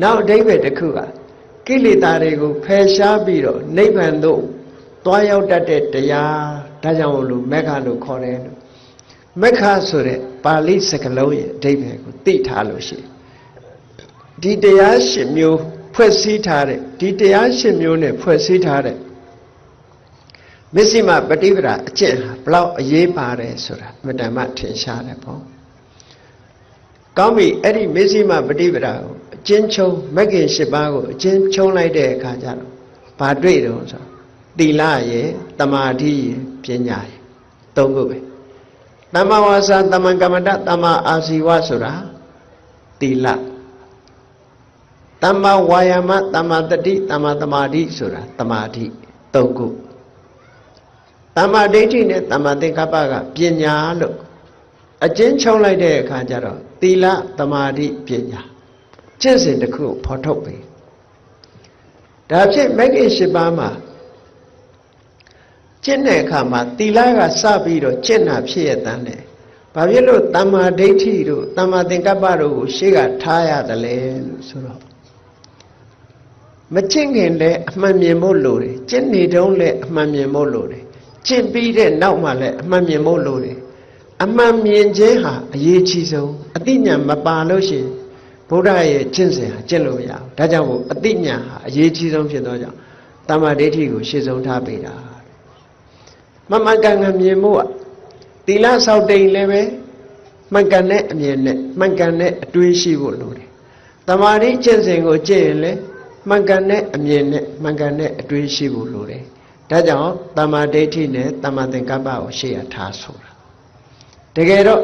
နောက်အဓိပ္ပာယ်တစ်ခုကကိလေသာတွေကိုဖယ်ရှားပြီးတော့နိဗ္ဗာန်သို့သွားရောက်တတ်တဲ့တရားဒါကြောင့်လို့မက္ခလို့ခေါ်တယ်လို့မက္ခဆိုတဲ့ပါဠိစကားလုံးရဲ့အဓိပ္ပာယ်ကိုသိထားလို့ရှိရင်ဒီတရား၈မျိုးဖွဲ့စည်းထားတဲ့ဒီတရား၈မျိုးနဲ့ဖွဲ့စည်းထားတဲ့မစ္စည်းမပฏิပဒါအကျင့်ဟာဘလောက်အရေးပါတယ်ဆိုတာအမှန်တမ်းထင်ရှားတယ်ပေါ့ကောင်းပြီအဲ့ဒီမစ္စည်းမပฏิပဒါကိုအကျဉ်းချုပ်မဂ္ဂင်၈ပါးကိုအကျဉ်းချုပ်လိုက်တဲ့အခါကျတော့ဘာတွေ့တော့ဆိုသီလရယ်တမာဓိရယ်ပညာရယ်၃ခုပဲတမ္မာဝါစာတမ္မာကမ္မန္တတမ္မာအာဇီဝဆိုတာသီလတမ္မာဝါယာမတမ္မာတတိတမ္မာသမာဓိဆိုတာသမာဓိ၃ခုတမ္မာဒိဋ္ဌိနဲ့တမ္မာသင်္ကပ္ပကပညာလို့အကျဉ်းချုပ်လိုက်တဲ့အခါကျတော့သီလသမာဓိပညာကျင့်စဉ်တစ်ခုကိုဖော်ထုတ်ပြီဒါဖြင့်မဂ္ဂင်၈ပါးမှာကျင့်တဲ့အခါမှာသီလကစပြီးတော့ကျင့်တာဖြစ်ရတဲ့လေဘာဖြစ်လို့တမ္မာဒိဋ္ဌိတို့တမ္မာသင်္ကပ္ပတို့ကိုရှေ့ကထားရတယ်လဲလို့ဆိုတော့မကျင့်ခင်လည်းအမှန်မြင်ဖို့လိုတယ်ကျင့်နေတုန်းလည်းအမှန်မြင်ဖို့လိုတယ်ကျင့်ပြီးတဲ့နောက်မှလည်းအမှန်မြင်ဖို့လိုတယ်အမှန်မြင်ခြင်းဟာအရေးကြီးဆုံးအသိဉာဏ်မပါလို့ရှိရင်ဘုရားရဲ့ကျင့်စဉ်ဟာကျင့်လို့မရဘူးဒါကြောင့်မို့အသိဉာဏ်ဟာအရေးကြီးဆုံးဖြစ်သောကြောင့်တမ္မာဒိဋ္ဌိကိုရှေ့ဆုံးထားပေးတာမမှန်ကန်ကန်မြင်ဖို့ကသီလဆောက်တိန်လည်းပဲမှန်ကန်တဲ့အမြင်နဲ့မှန်ကန်တဲ့အတွေးရှိဖို့လိုတယ်တမာတိကျင့်စဉ်ကိုကျင့်ရင်လည်းမှန်ကန်တဲ့အမြင်နဲ့မှန်ကန်တဲ့အတွေးရှိဖို့လိုတယ်ဒါကြောင့်တမာဒိဋ္ဌိနဲ့တမာသင်္ကပ္ပကိုရှေ့ရထားဆိုတာတကယ်တော့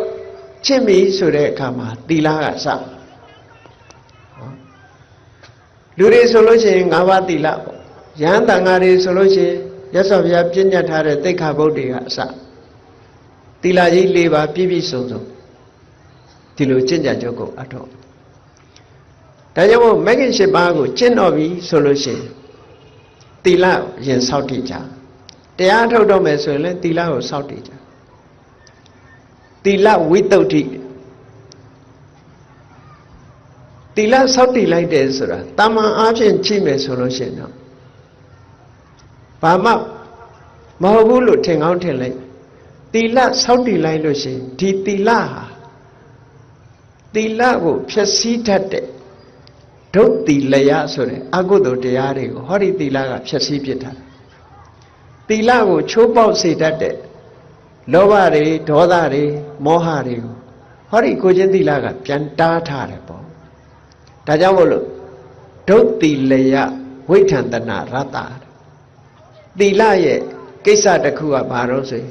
ချစ်ပြီဆိုတဲ့အခါမှာသီလကစ လူတွေဆိုလို့ရှိရင်၅ပါးသီလပေါ့ယဟန်တန်ဃာတွေဆိုလို့ရှိရင်မြတ်စွာဘုရားပြညတ်ထားတဲ့သိက္ခာပုဒ်တွေကအစသီလကြီး၄ပါးပြည့်ပြည့်စုံစုံဒီလိုကျင့်ကြံကြုတ်ကိုအထောက်ဒါကြောင့်မို့မဂ္ဂင်၈ပါးကိုကျင့်တော်ပြီဆိုလို့ရှိရင်သီလရင်ဆောက်တည်ကြတရားထုတ်တော့မယ်ဆိုရင်လည်းသီလကိုဆောက်တည်ကြသီလဝိတ္တုဋ္ဌိသီလဆောက်တည်လိုက်တယ်ဆိုတာတာမန်အားဖြင့်ကြည့်မယ်ဆိုလို့ရှိရင်တော့ဘာမှမဟုတ်ဘူးလို့ထင်ကောင်းထင်လိုက်သီလဆောက်တည်လိုက်လို့ရှိရင်ဒီသီလဟာသီလကိုဖျက်ဆီးတတ်တဲ့ဒုတ်သီလယဆိုတဲ့အကုသိုလ်တရားတွေကိုဟောဒီသီလကဖျက်ဆီးပြစ်ထားတယ်သီလကိုချိုးပေါက်စေတတ်တဲ့လောဘတွေဒေါသတွေမောဟတွေကိုဟောဒီကိုချင်းသီလကပြန်တားထားတယ်ပေါ့ဒါကြောင့်မို့လို့ဒုတ်သီလယဝိဋ္ဌန္တနာရတ္တသီလရဲ့ကိစ္စတစ်ခုကဘာလို့ဆိုရင်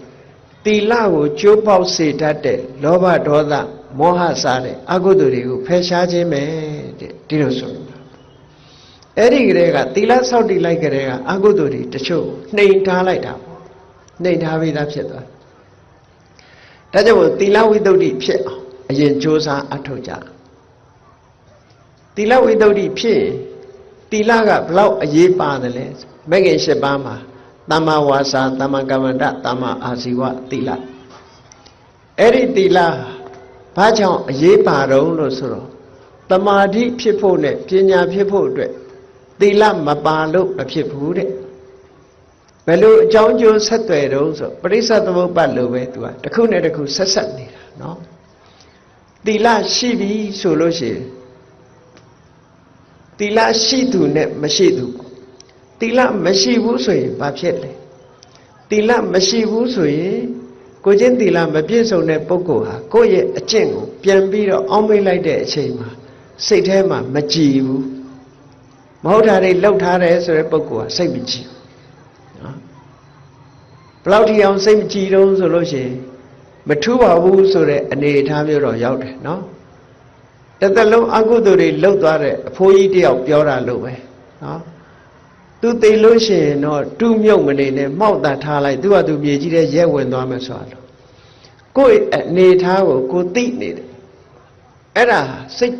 သီလကိုကျိုးပေါက်စေတတ်တဲ့လောဘဒေါသမောဟစားတဲ့အကုသိုလ်တွေကိုဖယ်ရှားခြင်းပဲတဲ့ဒီလိုဆိုအဲ့ဒီကလေးကသီလဆောက်တည်လိုက်ကြတဲ့ကအကုသိုလ်တွေတချို့နှိမ်ထားလိုက်တာပေါ့နှိမ်ထားပြီးသားဖြစ်သွားဒါကြောင့်သီလဝိတ္တုဋ္ဌိဖြစ်အောင်အရင်ကြိုးစားအထောက်ကြသီလဝိတ္တုဋ္ဌိဖြစ်သီလကဘလောက်အရေးပါတယ်လဲမဂ္ဂင်၈ပါးမှာသမ္မာဝါစာသမ္မာကမ္မန္တသမ္မာအာဇီဝသီလအဲ့ဒီသီလဘာကြောင့်အရေးပါတော့လို့ဆိုတော့တမာတိဖြစ်ဖို့နဲ့ပညာဖြစ်ဖို့အတွက်သီလမပါလို့မဖြစ်ဘူးတဲ့ဘယ်လိုအကြောင်းကျိုးဆက်သွယ်တော့ဆိုပရိစ္ဆေသမုပ္ပါလို့ပဲသူကတစ်ခုနဲ့တစ်ခုဆက်ဆက်နေတာနော်သီလရှိပြီဆိုလို့ရှိရင်သီလရှိသူနဲ့မရှိသူသီလမရှိဘူးဆိုရင်ဘာဖြစ်လဲသီလမရှိဘူးဆိုရင်ကိုချင်းသီလမပြည့်စုံတဲ့ပုဂ္ဂိုလ်ဟာကိုယ့်ရဲ့အကျင့်ကိုပြန်ပြီးတော့အောင်းမိတ်လိုက်တဲ့အချိန်မှာစိတ်ထဲမှာမကြည်ဘူးမဟုတ်တာတွေလှုပ်ထားတယ်ဆိုတဲ့ပုဂ္ဂိုလ်ကစိတ်မကြည်ဘူးနော်ဘယ်လောက်ထိအောင်စိတ်မကြည်တုံးဆိုလို့ရှိရင်မထူးပါဘူးဆိုတဲ့အနေအထားမျိုးတော့ရောက်တယ်နော်တစ်သက်လုံးအကုသိုလ်တွေလှုပ်သွားတဲ့အဖိုးကြီးတယောက်ပြောတာလို့ပဲနော်သူသိလို့ရှိရင်တော့တူးမြုပ်မနေနဲ့မှောက်တာထားလိုက်သူကသူမြေကြီးတဲ့ရဲဝင်သွားမယ်ဆိုတာလို့ကိုယ့်အနေထားကိုကိုသိနေတယ်အဲ့ဒါစိတ်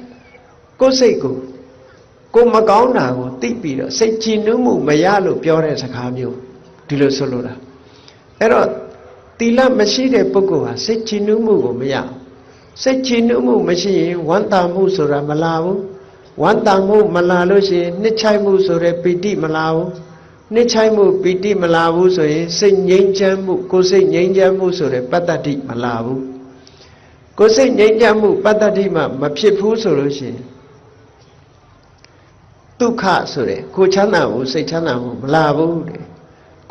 ကိုယ်စိတ်ကိုမကောင်းတာကိုသိပြီးတော့စိတ်ကြည်နူးမှုမရလို့ပြောတဲ့စကားမျိုးဒီလိုဆိုလိုတာအဲ့တော့သီလမရှိတဲ့ပုဂ္ဂိုလ်ဟာစိတ်ကြည်နူးမှုကိုမရစိတ်ကြည်နူးမှုမရှိရင်ဝမ်းသာမှုဆိုတာမလာဘူးဝမ်းသာမှုမလာလို့ရှိရင်နှစ်ချိုက်မှုဆိုတဲ့ပီတိမလာဘူးနှစ်ချိုက်မှုပီတိမလာဘူးဆိုရင်စိတ်ငြိမ်းချမ်းမှုကိုယ်စိတ်ငြိမ်းချမ်းမှုဆိုတဲ့ပတ္တတိမလာဘူးကိုယ်စိတ်ငြိမ်းချမ်းမှုပတ္တတိမှမဖြစ်ဘူးဆိုလို့ရှိရင်ဒုက္ခဆိုတဲ့ကိုချမ်းသာမှုစိတ်ချမ်းသာမှုမလာဘူးတဲ့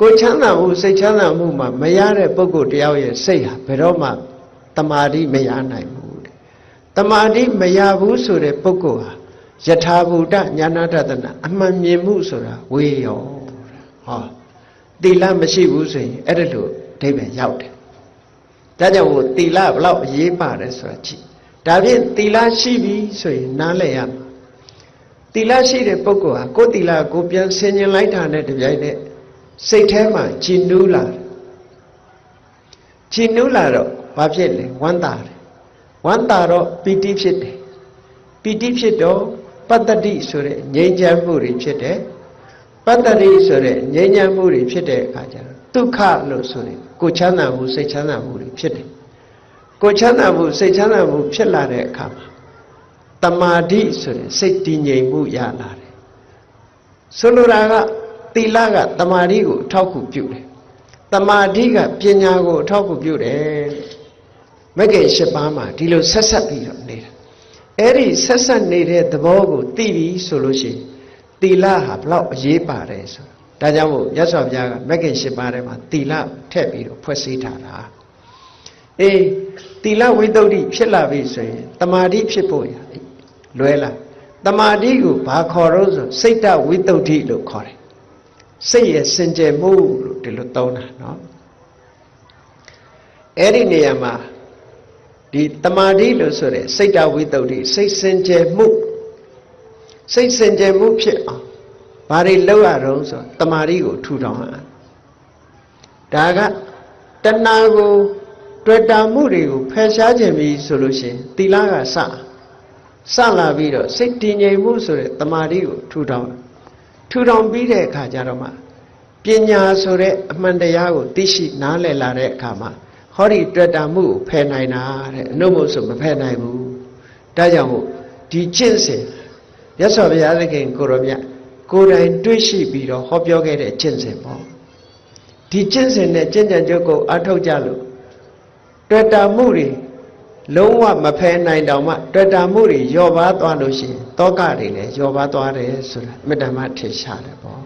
ကိုချမ်းသာမှုစိတ်ချမ်းသာမှုမှမရတဲ့ပုဂ္ဂိုလ်တယောက်ရဲ့စိတ်ဟာဘယ်တော့မှတမာတိမရနိုင်ဘူးတဲ့တမာတိမရဘူးဆိုတဲ့ပုဂ္ဂိုလ်ဟာယထာဘူတညာနာတနာအမှန်မြင်မှုဆိုတာဝေရောဟောသီလမရှိဘူးဆိုရင်အဲ့ဒါလိုအဓိပ္ပာယ်ရောက်တယ်ဒါကြောင့်မို့သီလဘလောက်အရေးပါတယ်ဆိုတာကြည့်ဒါဖြင့်သီလရှိပြီဆိုရင်နားလည်ရမှာသီလရှိတဲ့ပုဂ္ဂိုလ်ဟာကိုယ်သီလကိုပြန်ဆင်ញင်လိုက်တာနဲ့တပြိုင်နက်စိတ်ထဲမှာကြည်နူးလာတယ်ကြည်နူးလာတော့ဘာဖြစ်လဲဝမ်းသာတယ်ဝမ်းသာတော့ပီတိဖြစ်တယ်ပီတိဖြစ်တော့ပတ္တတိဆိုတဲ့ငြိမ်းချမ်းမှုတွေဖြစ်တယ်ပတ္တတိဆိုတဲ့ငြိမ်းချမ်းမှုတွေဖြစ်တဲ့အခါကျတော့ဒုက္ခလို့ဆိုရင်ကိုချမ်းသာမှုစိတ်ချမ်းသာမှုတွေဖြစ်တယ်ကိုချမ်းသာမှုစိတ်ချမ်းသာမှုဖြစ်လာတဲ့အခါမှာတမာတိဆိုတဲ့စိတ်တည်ငြိမ်မှုရလာတယ်ဆိုလိုတာကသီလကတမာတိကိုအထောက်အကူပြုတယ်တမာတိကပညာကိုအထောက်အကူပြုတယ်မဂ္ဂင်၈ပါးမှာဒီလိုဆက်ဆက်ပြီးတော့နေတာအဲ့ဒီဆက်ဆက်နေတဲ့သဘောကိုသိပြီဆိုလို့ရှိရင်သီလဟာဘလောက်အရေးပါတယ်ဆိုဒါကြောင့်မို့ရသော်ဘုရားကမဂ္ဂင်၈ပါးထဲမှာသီလထည့်ပြီးတော့ဖွဲ့စည်းထားတာအေးသီလဝိတ္တုဋ္ဌိဖြစ်လာပြီဆိုရင်တမာတိဖြစ်ဖို့ရလွယ်လားတမာတိကိုဘာခေါ်တော့ဆိုစိတ်တဝိတ္တုဋ္ဌိလို့ခေါ်တယ်စိတ်ရဲ့စင်ကြယ်မှုလို့ဒီလိုသုံးတာနော်အဲ့ဒီနေရာမှာဒီတမာတိလို့ဆိုတဲ့စိတ်တဝိတ္တုဋ္ဌိစိတ်စင်ကြယ်မှု စိတ်စင်ကြယ်မှုဖြစ်အောင်ဘာတွေလုပ်ရတော့ဆိုတမာရီကိုထူထောင်ရဒါကတဏှာကိုတွေ့တာမှုတွေကိုဖယ်ရှားခြင်းပြီဆိုလို့ရှိရင်သီလကစလာပြီးတော့စိတ်တည်ငြိမ်မှုဆိုတဲ့တမာရီကိုထူထောင်ပြီးတဲ့အခါကျတော့မှပညာဆိုတဲ့အမှန်တရားကိုသိရှိနားလည်လာတဲ့အခါမှာဟောဒီတွေ့တာမှုကိုဖယ်နိုင်တာတဲ့အနုမို့ဆိုမဖယ်နိုင်ဘူးဒါကြောင့်မို့ဒီကျင့်စဉ်မြတ်စွာဘုရားသခင်ကိုရောမြတ်ကိုယ်တိုင်တွေ့ရှိပြီးတော့ဟောပြောခဲ့တဲ့ကျင့်စဉ်ပေါ့ဒီကျင့်စဉ်နဲ့ကျင့်ကြံကြုတ်ကိုအထောက်ကြလို့တွေ့တာမှုတွေလုံးဝမဖယ်နိုင်တော့မှတွေ့တာမှုတွေလျော့ပါသွားလို့ရှိရင်တောကတွေလည်းလျော့ပါသွားတယ်ဆိုတာအမြဲတမ်းထင်ရှားတယ်ပေါ့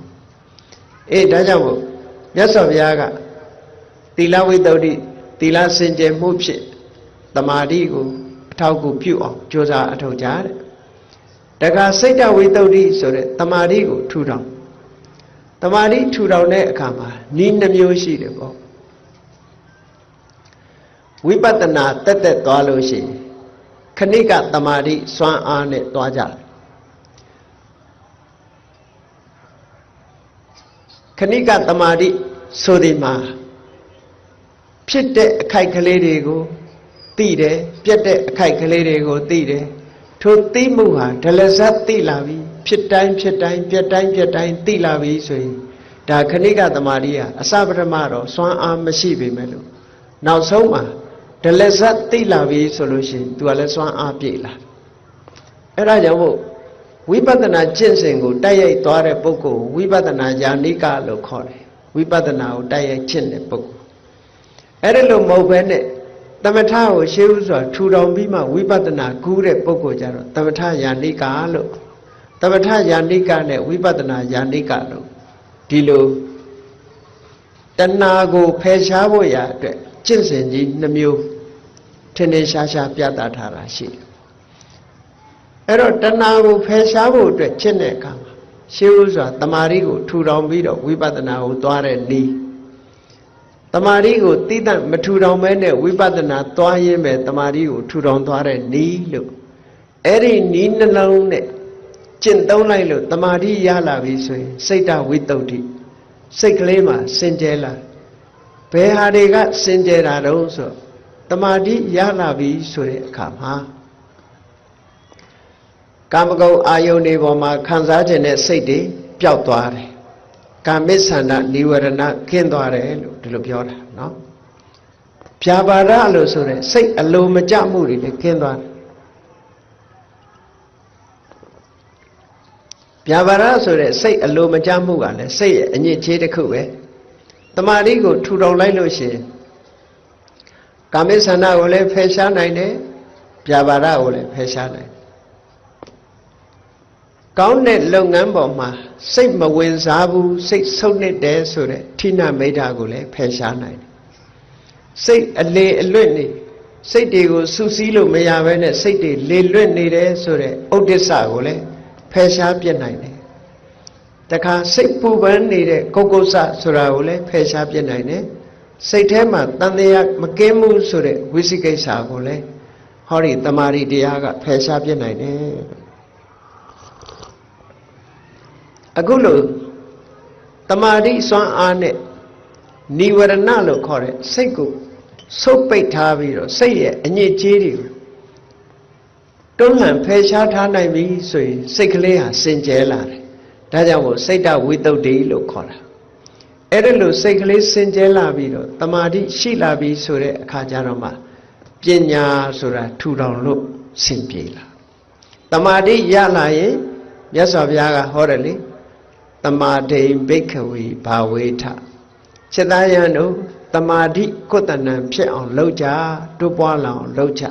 အေးဒါကြောင့်မို့မြတ်စွာဘုရားကသီလဝိတ္တုသီလစင်ကြယ်မှုဖြစ်တမာတိကိုအထောက်အကူပြုအောင်ကြိုးစားအထောက်ကြတဲ့တခါစိတ်တဝိတ္တုဆိုတဲ့တမာတိကိုထူထောင်တမာတိထူထောင်တဲ့အခါမှာနည်းနှမျိုးရှိတယ်ပေါ့ဝိပဿနာတက်သွားလို့ရှိရင်ခဏိကတမာတိစွမ်းအားနဲ့သွားကြတယ်ခဏိကတမာတိဆိုဒီမှာဖြစ်တဲ့အခိုက်ကလေးတွေကိုသိတယ်ပြက်တဲ့အခိုက်ကလေးတွေကိုသိတယ်ထိုသိမှုဟာဒလဇတ်သိလာပြီဖြစ်တိုင်းပြက်တိုင်းသိလာပြီဆိုရင်ဒါခဏိကတမာတိဟာအစပထမတော့စွမ်းအားမရှိပေမဲ့လို့နောက်ဆုံးမှာဒလဇတ်သိလာပြီဆိုလို့ရှိရင် तू ကလည်းစွမ်းအားပြည့်လာအဲ့ဒါကြောင့်မို့ဝိပဿနာကျင့်စဉ်ကိုတိုက်ရိုက်သွားတဲ့ပုဂ္ဂိုလ်ဝိပဿနာယာနိကလို့ခေါ်တယ်ဝိပဿနာကိုတိုက်ရိုက်ကျင့်တဲ့ပုဂ္ဂိုလ်အဲ့ဒါလို့မဟုတ်ဘဲနဲ့သမထကိုရှေးဥစွာထူထောင်ပြီးမှဝိပဿနာကူးတဲ့ပုဂ္ဂိုလ်ကြတော့သမထယာနိကလို့သမထယာနိကနဲ့ဝိပဿနာယာနိကလို့ဒီလိုတဏှာကိုဖယ်ရှားဖို့ရအတွက်ကျင့်စဉ်ကြီးနှမျိုးထင်ထင်ရှားရှားပြသထားတာရှိတယ်အဲ့တော့တဏှာကိုဖယ်ရှားဖို့အတွက်ကျင့်တဲ့အခါမှာရှေးဥစွာတမာရီကိုထူထောင်ပြီးတော့ဝိပဿနာကိုသွားတဲ့နည်းတမာရီကိုတိတတ်မထူထောင်မဲနဲ့ဝိပဿနာသွားရင်းပဲတမာရီကိုထူထောင်သွားတဲ့နည်းလို့အဲ့ဒီနည်းနှလုံးနဲ့ကျင့်သုံးလိုက်လို့တမာရီရလာပြီဆိုရင်စိတ်တဝိတ္တုစိတ်ကလေးမှာစင်ကြယ်လာဘယ်ဟာတွေကစင်ကြယ်တာတုံးဆိုတမာတိရလာပြီဆိုတဲ့အခါမှာကာမဂုဏ်အာယုန်တွေပေါ်မှာခံစားခြင်းနဲ့စိတ်တွေပျောက်သွားတယ်ကာမိစ္ဆန္ဒနိဝရဏခင်းသွားတယ်လို့ဒီလိုပြောတာနော်ဖြာပါဒလို့ဆိုတဲ့စိတ်အလိုမကျမှုတွေလည်းခင်းသွားတယ်ဖြာပါဒဆိုတဲ့စိတ်အလိုမကျမှုကလည်းစိတ်ရဲ့အညစ်အကြေးတစ်ခုပဲတမာတိကိုထူထောင်လိုက်လို့ရှိရင်ကာမိစ္ဆန္ဒကိုလည်းဖယ်ရှားနိုင်တယ်ဗျာပါဒကိုလည်းဖယ်ရှားနိုင်တယ်ကောင်းတဲ့လုပ်ငန်းပေါ်မှာစိတ်မဝင်စားဘူးစိတ်ဆုတ်နစ်တယ်ဆိုတဲ့ဌိနမိဋ္ဌာကိုလည်းဖယ်ရှားနိုင်တယ်စိတ်အလေအလွတ်နေစိတ်တွေကိုစူးစီးလို့မရဘဲနဲ့စိတ်တွေလေလွတ်နေတယ်ဆိုတဲ့ဥဒိစ္စကိုလည်းဖယ်ရှားပြစ်နိုင်တယ်တခါစိတ်ပူပန်နေတဲ့ကုက္ကုဆဆိုတာကိုလည်းဖယ်ရှားပြစ်နိုင်တယ်စိတ်ထဲမှာတန်တရားမကင်းမှုဆိုတဲ့ဝိသိကိစ္စကိုလည်းဟောဒီတမာရီတရားကဖယ်ရှားပြစ်နိုင်တယ်အခုလို့တမာရီစွမ်းအားနဲ့နိဝရဏလို့ခေါ်တဲ့စိတ်ကိုဆုပ်ပိတ်ထားပြီးတော့စိတ်ရဲ့အညစ်အကြေးတွေကိုတွန်းလှန်ဖယ်ရှားထားနိုင်ပြီဆိုရင်စိတ်ကလေးဟာစင်ကြယ်လာတယ်ဒါကြောင့်မို့စိတ်တဝိတ္တုလို့ခေါ်တာအဲ့ဒါလို့စိတ်ကလေးစင်ကြယ်လာပြီးတော့တမာတိရှိလာပြီဆိုတဲ့အခါကျတော့မှပညာဆိုတာထူထောင်လို့စင်ပြေလာတမာတိရလာရင်မြတ်စွာဘုရားကဟောတယ်လေတမာဒိဘိက္ခဝေဘာဝေထစေတယံတို့တမာတိကုတ္တနံဖြစ်အောင်လုပ်ကြတိုးပွားလောင်လုပ်ကြ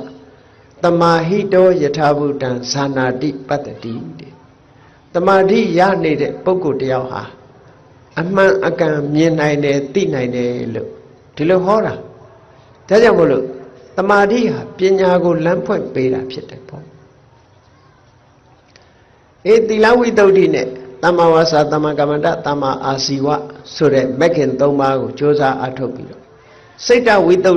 တမာဟိတောယထာဘုဒ္ဓံဇာနာတိပတ္တိတဲ့တမာတိရနေတဲ့ပုဂ္ဂိုလ်တယောက်ဟာအမှန်အကန်မြင်နိုင်တယ်သိနိုင်တယ်လို့ဒီလိုဟောတာဒါကြောင့်မို့လို့တမာတိဟာပညာကိုလမ်းဖွင့်ပေးတာဖြစ်တယ်ပေါ့သီလဝိတ္တုနဲ့သမ္မာဝါစာသမ္မာကမ္မန္တသမ္မာအာစီဝဆိုတဲ့မဂ်ခင်၃ပါးကိုကြိုးစားအထုတ်ပြီးတော့စိတ်တဝိတ္တု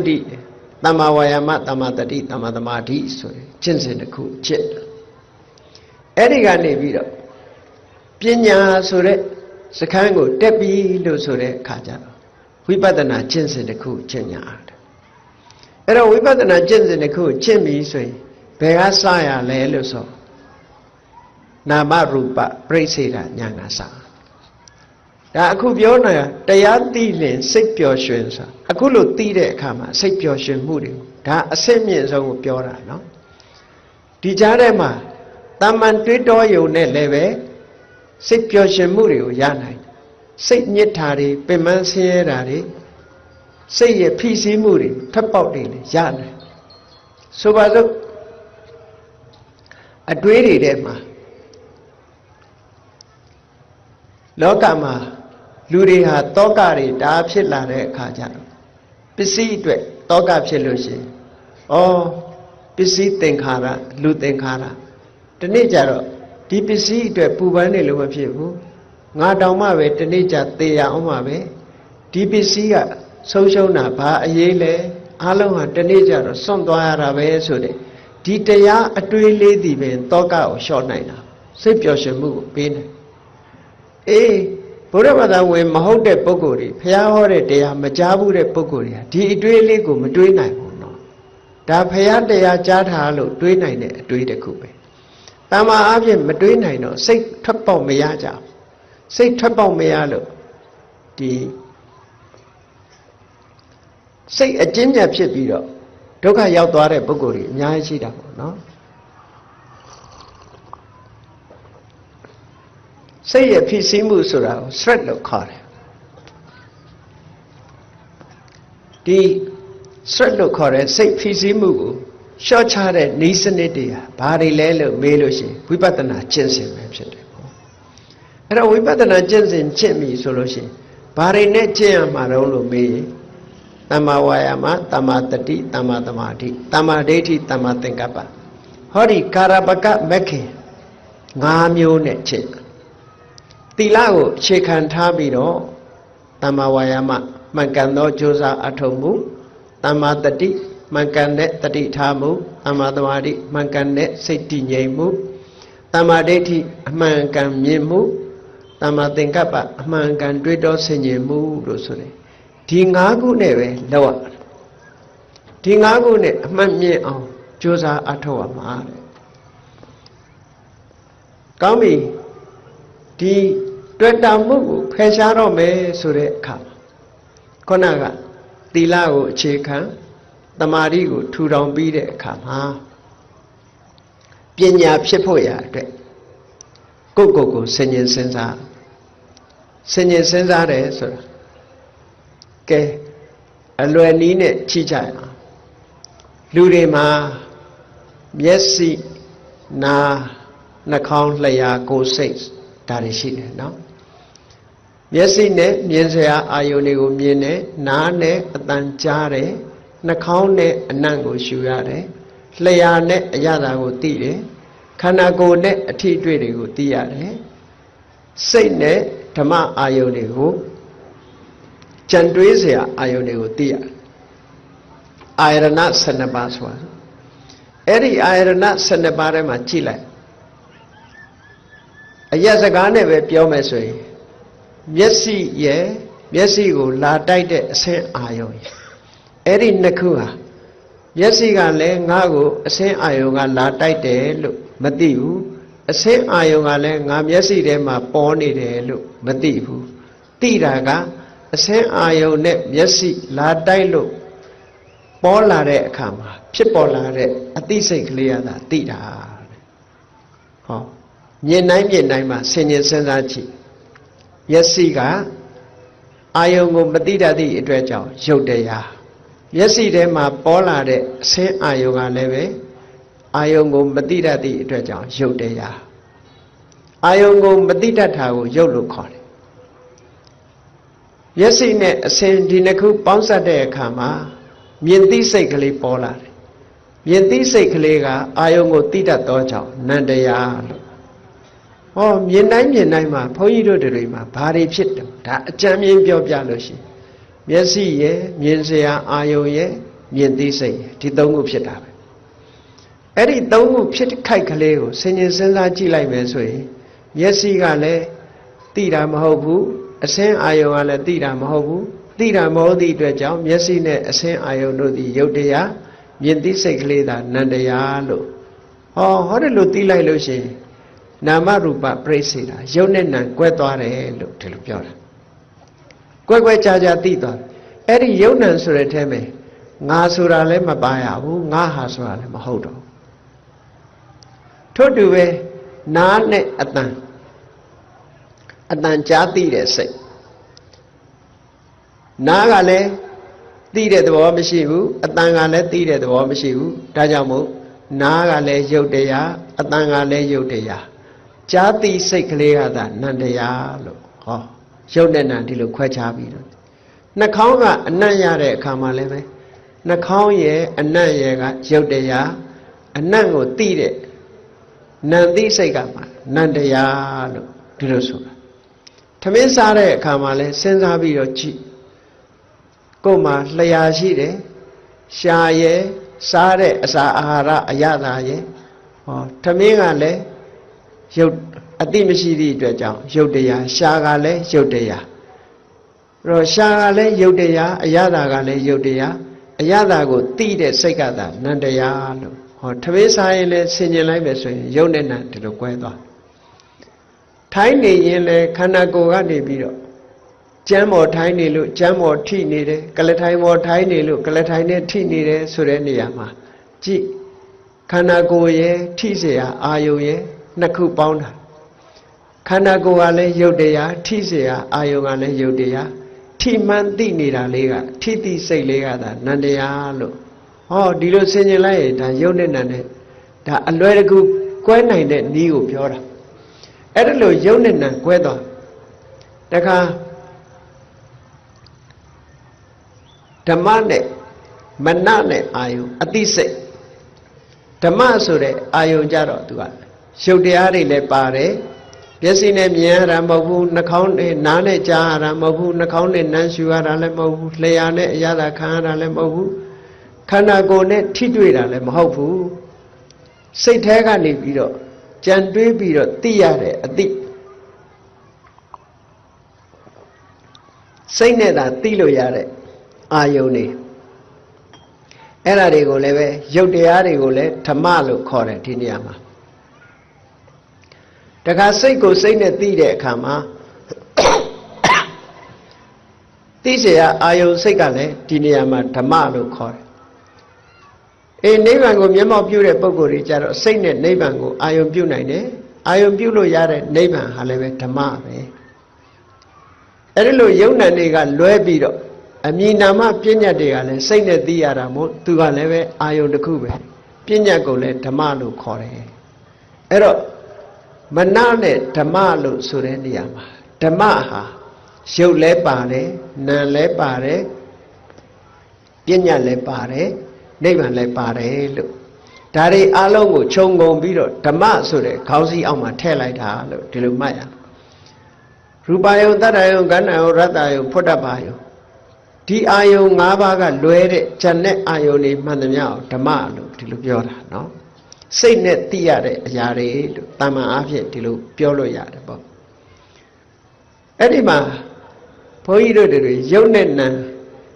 သမ္မာဝါယာမသမ္မာတတိသမ္မာသမာဓိဆိုတဲ့ကျင့်စဉ်တစ်ခုကျင့်အဲ့ဒီကနေပြီးတော့ ပညာဆိုတဲ့စခန်းကိုတက်ပြီလို့ဆိုတဲ့အခါကျတော့ဝိပဿနာကျင့်စဉ်တစ်ခုကျင့်ညာတယ်အဲ့တော့ဝိပဿနာကျင့်စဉ်တစ်ခုကျင့်ပြီဆိုရင်ဘယ်ကစရလဲလို့ဆိုနာမရူပပြိစေတာဉာဏ်ကစဒါအခုပြောနေတာတရားသိရင်စိတ်ပျော်ရွှင်ဆိုအခုလို့သိတဲ့အခါမှာစိတ်ပျော်ရွှင်မှုတွေဒါအစစ်မြင့်ဆုံးကိုပြောတာနော်ဒီကြားထဲမှာတာမန်တွေးတောယုံနဲ့လည်းပဲစိတ်ပျော်ရွှင်မှုတွေကိုရနိုင်စိတ်ညစ်တာတွေပင်ပန်းဆင်းရဲတာတွေစိတ်ရဲ့ဖိစီးမှုတွေဖက်ပေါက်တွေလည်းရနိုင်ဆိုပါစို့အတွေးတွေထဲမှာလောကမှာလူတွေဟာတောကတွေဒါဖြစ်လာတဲ့အခါကျတော့ပစ္စည်းအတွက်တောကဖြစ်လို့ရှိရင်ပစ္စည်းသင်္ခါရလူသင်္ခါရဒီနေ့ကျတော့ဒီပစ္စည်းအတွက်ပူပန်နေလို့မဖြစ်ဘူးငါတောင်မှပဲဒီနေ့ကျသေရအောင်မှပဲဒီပစ္စည်းကဆုံးရှုံးတာဘာအရေးလဲအားလုံးဟာဒီနေ့ကျတော့စွန့်သွားရတာပဲဆိုတဲ့ဒီတရားအတွေးလေးဒီပင်တောကကိုလျှော့နိုင်တာစိတ်ပျော်ရွှင်မှုကိုပေးနိုင်ဘုရားဘာသာဝင်မဟုတ်တဲ့ပုဂ္ဂိုလ်တွေဘုရားဟောတဲ့တရားမကြားဘူးတဲ့ပုဂ္ဂိုလ်တွေကဒီအတွေးလေးကိုမတွေးနိုင်ဘူးနော်ဒါဘုရားတရားကြားထားလို့တွေးနိုင်တဲ့အတွေးတစ်ခုပဲတာမန်အားဖြင့်မတွေးနိုင်တော့စိတ်ထွက်ပေါက်မရကြဘူးစိတ်ထွက်ပေါက်မရလို့ဒီစိတ်အကျဉ်းချဖြစ်ပြီးတော့ဒုက္ခရောက်သွားတဲ့ပုဂ္ဂိုလ်တွေအများကြီးရှိတာပေါ့နော်စိတ်ရဲ့ဖြစ်စည်းမှုဆိုတာကို stress လို့ခေါ်တယ်ဒီ stress လို့ခေါ်တဲ့စိတ်ဖြစ်စည်းမှုကိုရှော့ချတဲ့နည်းစနစ်တွေဟာဘာတွေလဲလို့မေးလို့ရှိရင်ဝိပဿနာကျင့်စဉ်ပဲဖြစ်တယ်ပေါ့အဲ့တော့ဝိပဿနာကျင့်စဉ်ကျင့်ပြီဆိုလို့ရှိရင်ဘာတွေနဲ့ကျင့်ရမှာတော့လို့မေးရင်သမ္မာဝါယာမသမ္မာတတိသမ္မာသမာဓိသမ္မာဒိဋ္ဌိသမ္မာသင်္ကပ္ပဟောဒီကာရပကမက္ခေ5မျိုးနဲ့ကျင့်သီလကိုအခြေခံထားပြီးတော့သမ္မာဝါယာမမှန်ကန်သောကြိုးစားအထောက်မှုသမ္မာတတိမှန်ကန်တဲ့တတိထားမှုသမ္မာသမာဓိမှန်ကန်တဲ့စိတ်တည်ငြိမ်မှုသမ္မာဒိဋ္ဌိအမှန်ကန်မြင်မှုသမ္မာသင်္ကပ္ပအမှန်ကန်တွေးတောဆင်ခြင်မှုလို့ဆိုတယ်ဒီ5ခုနဲ့ပဲလောက်ရဒီ5ခုနဲ့အမှန်မြင်အောင်ကြိုးစားအထောက်ရမှာတဲ့ကောင်းပြီဒီတွေ့တာမှုကိုဖယ်ရှားတော့မယ်ဆိုတဲ့အခါခုနကသီလကိုအခြေခံသမာဓိကိုထူထောင်ပြီးတဲ့အခါမှာပညာဖြစ်ဖို့ရအတွက်ကိုယ်ဆင်ញင်စဉ်းစားတယ်ဆိုတာကဲအလွယ်နည်းနဲ့ကြည့်ကြရအောင်လူတွေမှာမျက်စိနားနှာခေါင်းလျှာကိုယ်စိတ်ဒါတွေရှိတယ်နော်မျက်စိနဲ့မြင်စရာအာယုန်တွေကိုမြင်တယ်နားနဲ့အသံကြားတယ်နှာခေါင်းနဲ့အနံ့ကိုရှူရတယ်လျှာနဲ့အရသာကိုသိတယ်ခန္ဓာကိုယ်နဲ့အထီးအတွေ့တွေကိုသိရတယ်စိတ်နဲ့ဓမ္မအာယုန်တွေကိုကြံတွေးစရာအာယုန်တွေကိုသိရတယ်အာယရဏ12ပါးဆိုတာအဲ့ဒီအာယရဏ12ပါးထဲမှာကြည့်လိုက်အရက်စကားနဲ့ပဲပြောမယ်ဆိုရင်မျက်စိရဲ့မျက်စိကိုလာတိုက်တဲ့အဆင်းအာယုံအဲ့ဒီနှစ်ခုဟာမျက်စိကလည်းငါ့ကိုအဆင်းအာယုံကလာတိုက်တယ်လို့မသိဘူးအဆင်းအာယုံကလည်းငါမျက်စိထဲမှာပေါ်နေတယ်လို့မသိဘူးသိတာကအဆင်းအာယုံနဲ့မျက်စိလာတိုက်လို့ပေါ်လာတဲ့အခါမှာဖြစ်ပေါ်လာတဲ့အသိစိတ်ကလေးရတာသိတာဟောမြင်တိုင်းမှာဆင်ញင်စဉ်းစားကြည့်မျက်စိကအာယုံကိုမသိတတ်သည့်အတွက်ကြောင့်ရုပ်တရားမျက်စိထဲမှာပေါ်လာတဲ့အဆင်းအာယုံကလည်းပဲအာယုံကိုမသိတတ်သည့်အတွက်ကြောင့်ရုပ်တရားအာယုံကိုမသိတတ်တာကိုရုပ်လို့ခေါ်တယ်မျက်စိနဲ့အဆင်းဒီနှစ်ခုပေါင်းစပ်တဲ့အခါမှာမြင်သိစိတ်ကလေးပေါ်လာတယ်မြင်သိစိတ်ကလေးကအာယုံကိုသိတတ်သောကြောင့်နန္တရားလို့ဟောမြင်တိုင်းမှာဘုန်းကြီးတို့တွေမှာဘာတွေဖြစ်တယ်ဒါအကြံမြင်ပြောပြလို့ရှိရင်မျက်စိရဲ့မြင်စရာအာယုံရဲ့မြင်သိစိတ်ရဲ့ဒီသုံးခုဖြစ်တာပဲအဲ့ဒီသုံးခုဖြစ်ခိုက်ကလေးကိုဆင်ញင်စဉ်းစားကြည့်လိုက်မယ်ဆိုရင် မျက်စိကလည်းသိတာမဟုတ်ဘူးအစင်းအာယုံကလည်းသိတာမဟုတ်ဘူးသိတာမဟုတ်သည့်အတွက်ကြောင့်မျက်စိနဲ့အစင်းအာယုံတို့သည်ယုတ်တရားမြင်သိစိတ်ကလေးသာနန္တရားလို့ဟောတယ်လို့သိလိုက်လို့ရှိရင်နာမရူပပြိစေတာယုတ်နဲ့နံကွဲသွားတယ်လို့ဒီလိုပြောတာကွဲကြာသိသွားအဲ့ဒီယုတ်နံဆိုတဲ့ထဲမှာငါဆိုတာလည်းမပါရဘူးငါဟာဆိုတာလည်းမဟုတ်တော့ထို့တူပဲနားနဲ့အတန်ကြားသိတဲ့စိတ်နားကလည်းသိတဲ့သဘောမရှိဘူးအတန်ကလည်းသိတဲ့သဘောမရှိဘူးဒါကြောင့်မို့နားကလည်းယုတ်တရားအတန်ကလည်းယုတ်တရားကြားသိစိတ်ကလေးကသာနန္တရားလို့ယုတ်နဲ့နံဒီလိုခွဲခြားပြီးတော့နှာခေါင်းကအနံ့ရတဲ့အခါမှာလည်းပဲနှာခေါင်းရဲ့အနံ့ရဲ့ကယုတ်တရားအနံ့ကိုသိတဲ့နံသိစိတ်ကမှနန္တရားလို့ဒီလိုဆိုတာထမင်းစားတဲ့အခါမှာလဲစဉ်းစားပြီးတော့ကြည့်ကိုယ်မှာလျှာရှိတယ်ရှာရဲစားတဲ့အစာအာဟာရအရသာရဲ့ထမင်းကလည်းရုပ်အတိမရှိသည့်အတွက်ကြောင့်ရုပ်တရားရှာကလည်းရုပ်တရားတော့ရှာကလည်းရုပ်တရားအရသာကလည်းရုပ်တရားအရသာကိုသိတဲ့စိတ်ကသာနန္တရားလို့ထမင်းစားရင်လည်းဆင်ញင်လိုက်မယ်ဆိုရင်ရုပ်နဲ့နံဒီလိုကွဲသွားထိုင်းနေရင်လည်းခန္ဓာကိုယ်ကနေပြီးတော့ကျမ်းပေါ်ထိုင်းနေလို့ကျမ်းပေါ်ထိနေတယ်ကလထိုင်ပေါ်ထိုင်းနေလို့ကလထိုင်နဲ့ထိနေတယ်ဆိုတဲ့နေရာမှာကြည့်ခန္ဓာကိုယ်ရဲ့ထိเสียအာယုံရဲ့နှစ်ခုပေါင်းတာခန္ဓာကိုယ်ကလည်းယုတ်တရားထိเสียအာယုံကလည်းယုတ်တရားထိမှန်သိနေတာလေးကထိသိစိတ်လေးကသာနန္တရားလို့ဒီလိုဆင်ခြင်လိုက်ရင်ဒါယုတ်နဲ့နံနဲ့ဒါအလွယ်တကူကွဲနိုင်တဲ့နည်းကိုပြောတာအဲ့ဒါလို့ယုတ်နဲ့နံကွဲသွားတခါဓမ္မနဲ့မနနဲ့အာယုအသိစိတ်ဓမ္မဆိုတဲ့အာယုကြတော့သူကရုပ်တရားတွေလည်းပါတယ်မျက်စိနဲ့မြင်ရတာမဟုတ်ဘူးနှာခေါင်းနဲ့နားနဲ့ကြားရတာမဟုတ်ဘူးနှာခေါင်းနဲ့နမ်းရှူရတာလည်းမဟုတ်ဘူးလျှာနဲ့အရသာခံရတာလည်းမဟုတ်ဘူးခန္ဓာကိုယ်နဲ့ထိတွေ့တာလည်းမဟုတ်ဘူးစိတ်แท้ကနေပြီးတော့ကြံတွေးပြီးတော့သိရတဲ့အသိစိတ်နဲ့သာသိလို့ရတဲ့အာယုန်နေအဲ့ဒါတွေကိုလည်းပဲရုပ်တရားတွေကိုလည်းဓမ္မလို့ခေါ်တယ်ဒီနေရာမှာတခါစိတ်ကိုစိတ်နဲ့သိတဲ့အခါမှာသိเสียအာယုန်စိတ်ကလည်းဒီနေရာမှာဓမ္မလို့ခေါ်တယ်နိဗ္ဗာန်ကိုမျက်မှောက်ပြုတဲ့ပုဂ္ဂိုလ်တွေကြတော့စိတ်နဲ့နိဗ္ဗာန်ကိုအာယုန်ပြုနိုင်တယ်အာယုန်ပြုလို့ရတဲ့နိဗ္ဗာန်ဟာလည်းပဲဓမ္မပဲအဲ့ဒီလိုယုံ nant တွေကလွဲပြီးတော့အမြင်နာမပညာတွေကလည်းစိတ်နဲ့သိရတာမို့သူကလည်းပဲအာယုန်တစ်ခုပဲပညာကိုလည်းဓမ္မလို့ခေါ်တယ်အဲ့တော့မနနဲ့ဓမ္မလို့ဆိုတဲ့နေရာမှာဓမ္မဟာရုပ်လည်းပါတယ်နာမ်လည်းပါတယ်ပညာလည်းပါတယ်နိဗ္ဗာန်လည်းပါတယ်လို့ဒါတွေအလုံးကိုခြုံငုံပြီးတော့ဓမ္မဆိုတဲ့ခေါင်းစည်းအောက်မှာထည့်လိုက်တာလို့ဒီလိုမှတ်ရရူပယုံတတ္တယုံကဏ္ဍယုံရတ္တယုံဖွတ်တပါယုံဒီအာယုံ၅ပါးကလွဲတဲ့ဉာဏ်နဲ့အာယုံတွေမှန်သမျှအောင်ဓမ္မလို့ဒီလိုပြောတာနော်စိတ်နဲ့သိရတဲ့အရာတွေလို့တာမန်အားဖြင့်ဒီလိုပြောလို့ရတယ်ပေါ့အဲ့ဒီမှာဘုန်းကြီးတို့တွေယုတ်နဲ့နံ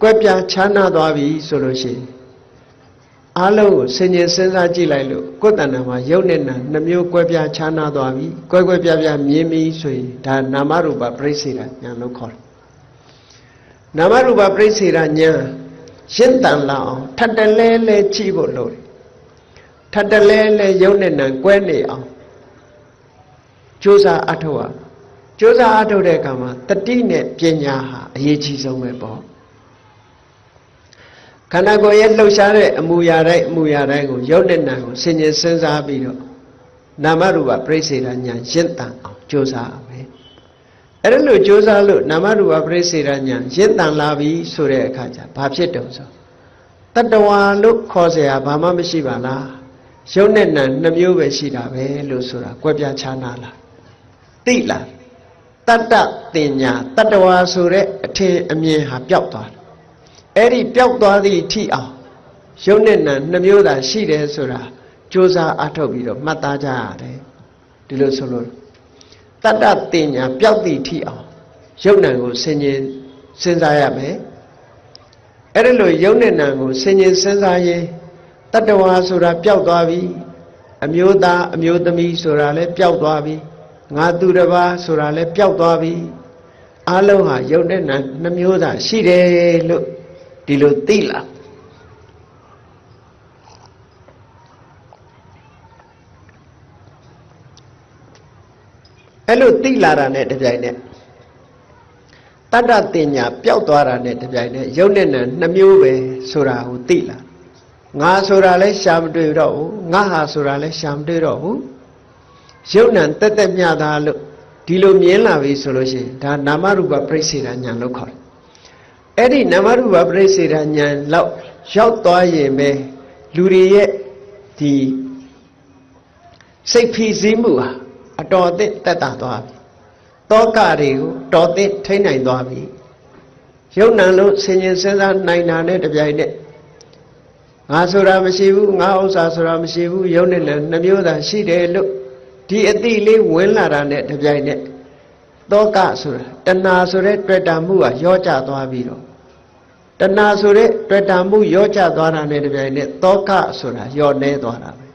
ကွဲပြားခြားနာသွားပြီဆိုလို့ရှိရင်အားလုံးကိုဆင်ခြင်စဉ်းစားကြည့်လိုက်လို့ကိုယ်တဏ္ဍာမှာယုတ်နဲ့နံနှမျိုးကွဲပြားခြားနာသွားပြီကွဲပြားမြင်ပြီဆိုရင်ဒါနာမရူပပရိစ္ဆေဒဉာဏ်လို့ခေါ်တယ်နာမရူပပရိစ္ဆေဒဉာဏ်ရှင်းတန်လာအောင်ထပ်တလဲလဲကြည့်ဖို့လိုတယ်ထပ်တလဲလဲယုတ်နဲ့နံကွဲနေအောင်ကြိုးစားအထောက်ကြိုးစားအထုတ်တဲ့အခါမှာတတိနဲ့ပညာဟာအရေးကြီးဆုံးပဲပေါ့ခန္ဓာကိုယ်ရဲ့လှုပ်ရှားတဲ့အမူအရာတိုင်းကိုယုတ်နဲ့နံကိုဆင်ញင်စဉ်းစားပြီးတော့နာမရူပပရိစ္ဆေဒဉာဏ်ရှင်းတန်အောင်ကြိုးစားရမယ်အဲ့ဒါလို့ကြိုးစားလို့နာမရူပပရိစ္ဆေဒဉာဏ်ရှင်းတန်လာပြီဆိုတဲ့အခါကျဘာဖြစ်တုံဆိုတတ္တဝါလို့ခေါ်เสียဘာမှမရှိပါလားယုတ်နဲ့နံနှမျိုးပဲရှိတာပဲလို့ဆိုတာကွဲပြားခြားနားလားသိလားတတ္တတင်ညာတတ္တဝါဆိုတဲ့အထင်အမြင်ဟာပျောက်သွားတယ်အဲ့ဒီပျောက်သွားသည့်ထိအောင်ယုတ်နဲ့နံနှမျိုးသာရှိတယ်ဆိုတာကြိုးစားအထောက်ပြီးတော့မှတ်သားကြရတယ်ဒီလိုဆိုလို့ တတ္တတင်ညာပျောက်သည့်ထိအောင်ယုတ်နံကိုဆင်ញင်စဉ်းစားရမယ်အဲ့ဒါလို့ယုတ်နဲ့နံကိုဆင်ញင်စဉ်းစားရင်တတ္တဝါဆိုတာပျောက်သွားပြီအမျိုးသားအမျိုးသမီးဆိုတာလည်းပျောက်သွားပြီငါသူတစ်ပါးဆိုတာလည်းပျောက်သွားပြီအလုံးဟာယုတ်နဲ့နံနှမျိုးသာရှိတယ်လို့ဒီလိုသိလာအဲ့လိုသိလာတာနဲ့တပြိုင်နက်တတ္တတင်ညာပျောက်သွားတာနဲ့တပြိုင်နက်ယုတ်နဲ့နံနှမျိုးပဲဆိုတာကိုသိလာငါဆိုတာလဲရှာမတွေ့တော့ဘူးငါဟာဆိုတာလဲရှာမတွေ့တော့ဘူးယုတ်နံတက်တက်မြတာလို့ဒီလိုမြင်လာပြီဆိုလို့ရှိရင်ဒါနာမရူပပရိစ္ဆေဒဉာဏ်လို့ခေါ်တယ်အဲ့ဒီနာမရူပပရိစ္ဆေဒဉာဏ်လောက်ရောက်သွားရင်ပဲလူတွေရဲ့ဒီစိတ်ဖိစီးမှုဟာအတော်အသင့်တက်တာသွားပြီတောကတွေကိုတော်သင့်ထိန်းနိုင်သွားပြီယုတ်နံလို့ဆင်ញင်စဉ်းစားနိုင်တာနဲ့တပြိုင်နက်ငါဆိုတာမရှိဘူးငါဥစ္စာဆိုတာမရှိဘူးယုတ်နဲ့လည်းနှမျိုးသာရှိတယ်လို့ဒီအတိလေးဝင်လာတာနဲ့တပြိုင်နက်တောကဆိုတာတဏှာဆိုတဲ့တွေ့တာမှုကရောကျသွားပြီးတော့တဏှာဆိုတဲ့တွေ့တာမှုရောကျသွားတာနဲ့တပြိုင်နက်တောကဆိုတာရောနေသွားတာပဲ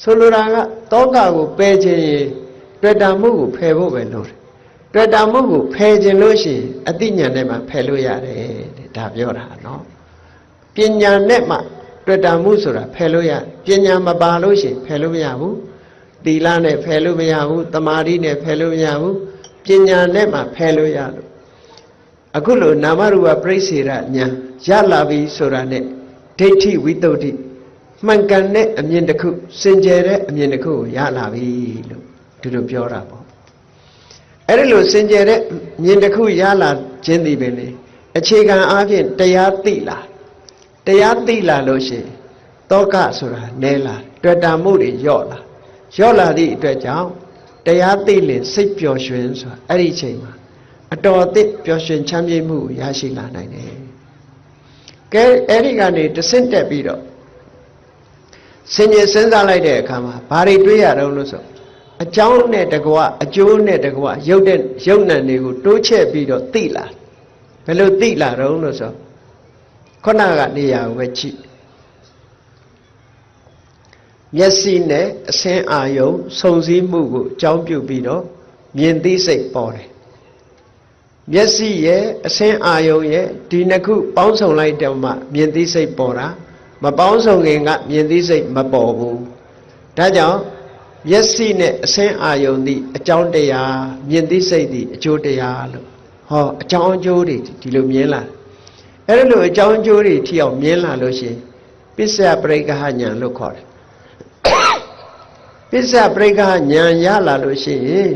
ဆိုလိုတာကတောကကိုပယ်ခြင်းရင်တွေ့တာမှုကိုဖယ်ဖို့ပဲလို့တွေ့တာမှုကိုဖယ်ခြင်းလို့ရှိရင်အတိညာနဲ့မှဖယ်လို့ရတယ်တဲ့ဒါပြောတာနော်ပညာနဲ့မှတွေ့တာမှုဆိုတာဖယ်လို့ရပညာမပါလို့ရှိရင်ဖယ်လို့မရဘူးသီလနဲ့ဖယ်လို့မရဘူးတမာတိနဲ့ဖယ်လို့မရဘူးပညာနဲ့မှဖယ်လို့ရလို့အခုလိုနာမရူပပရိစ္ဆေဒဉာဏ်ရလာပြီဆိုတာနဲ့ဒိဋ္ဌိဝိတ္တုဒ္ဓိမှန်ကန်တဲ့အမြင်တစ်ခုစင်ကြယ်တဲ့အမြင်တစ်ခုကိုရလာပြီလို့ဒီလိုပြောတာပေါ့အဲ့ဒီလိုစင်ကြယ်တဲ့မြင်တစ်ခုရလာခြင်းဒီပဲလေအခြေခံအားဖြင့်တရားသိလာတရားသိလာလို့ရှိရင်တောကဆိုတာနဲလာတွေ့တာမှုတွေညော့လာသည့်အတွက်ကြောင့်တရားသိလင်စိတ်ပျော်ရွှင်ဆိုတာအဲ့ဒီအချိန်မှာအတော်အသင့်ပျော်ရွှင်ချမ်းမြေ့မှုရရှိလာနိုင်တယ်ကဲအဲ့ဒီကနေတဆင့်တက်ပြီးတော့ဆင်ញင်စဉ်းစားလိုက်တဲ့အခါမှာဘာတွေတွေးရတော့လို့ဆိုအကြောင်းနဲ့တကွအကျိုးနဲ့တကွရုပ်နံတွေကိုတိုးချက်ပြီးတော့သိလာဘယ်လိုသိလာတော့လို့ဆိုခုနကနေရာကိုပဲကြည့်မျက်စိနဲ့အဆင်းအာယုံစုံစည်းမှုကိုအကြောင်းပြုပြီးတော့မြင်သိစိတ်ပေါ်တယ်မျက်စိရဲ့အဆင်းအာယုံရဲ့ဒီနှစ်ခုပေါင်းစုံလိုက်တော့မှမြင်သိစိတ်ပေါ်တာမပေါင်းစုံခင်ကမြင်သိစိတ်မပေါ်ဘူးဒါကြောင့်မျက်စိနဲ့အဆင်းအာယုံသည်အကြောင်းတရားမြင်သိစိတ်သည်အကျိုးတရားလို့ဟောအကြောင်းအကျိုးတွေဒီလိုမြင်လာအဲ့ဒါလိုအကြောင်းအကျိုးတွေထိအောင်မြင်လာလို့ရှိရင်ပစ္စယပရိက္ခဉာဏ်လို့ခေါ်တယ်ပစ္စယပရိက္ခဉာဏ်ရလာလို့ရှိရင်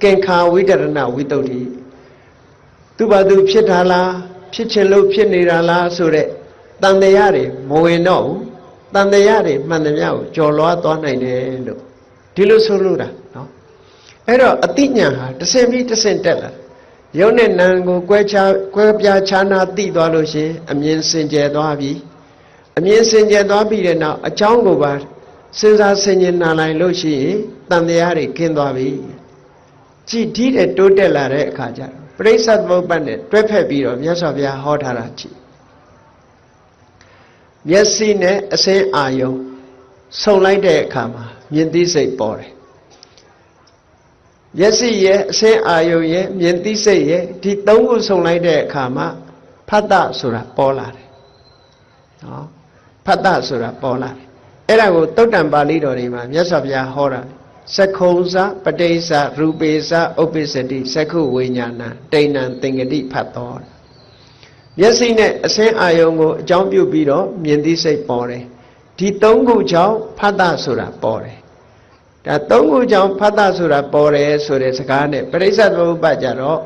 ကင်္ခာဝိတရဏဝိတ္တုတိသူဘာသူဖြစ်တာလားဖြစ်ခြင်းလို့ဖြစ်နေတာလားဆိုတဲ့တန်တရားတွေမဝင်တော့ဘူးတန်တရားတွေမှန်သမျှကိုကြော်လွှားသွားနိုင်တယ်လို့ဒီလိုဆိုလို့တာနော်အဲ့တော့အတိညာဟာတစ်ဆင့်ပြီးတစ်ဆင့်တက်လာယုံနဲ့နံကိုကွဲပြားခြားနာသိသွားလို့ရှိရင်အမြင်စင်ကြယ်သွားပြီအမြင်စင်ကြယ်သွားပြီးတဲ့နောက်အကြောင်းကိုပါစဉ်းစားဆင်ခြင်နာလိုက်လို့ရှိရင်တန်တရားတွေကင်းသွားပြီကြည်ဒီတဲ့တိုးတက်လာတဲ့အခါကျတော့ပရိစ္ဆေသမုပ္ပါဒ်နဲ့တွဲဖက်ပြီးတော့မြတ်စွာဘုရားဟောထားတာကြည့်မျက်စိနဲ့အဆင်းအာယုံဆုံလိုက်တဲ့အခါမှာမြင်သိစိတ်ပေါ်တယ်မျက်စိရဲ့အဆင်းအာယုံရဲ့မြင်သိစိတ်ရဲ့ဒီသုံးခုဆုံလိုက်တဲ့အခါမှာဖတ်တဆိုတာပေါ်လာတယ်နော်ဖတ်တဆိုတာပေါ်လာတယ်အဲ့ဒါကိုတုတ်တံပါဠိတော်တွေမှာမြတ်စွာဘုရားဟောတာသက္ခုံစပဋိစ္စရူပေစဥပ္ပစ္စတိသက္ခုဝိညာဏတိဏံသင်္ကတိဖတ်တော်မျက်စိနဲ့အဆင်းအာယုံကိုအကြောင်းပြုပြီးတော့မြင်သိစိတ်ပေါ်တယ်ဒီသုံးခုကြောင့်ဖတ်တဆိုတာပေါ်တယ်ဒါသုံးခုကြောင့်ဖတ်တဆိုတာပေါ်တယ်ဆိုတဲ့စကားနဲ့ပရိစ္ဆေသမုပ္ပါဒ်ကြတော့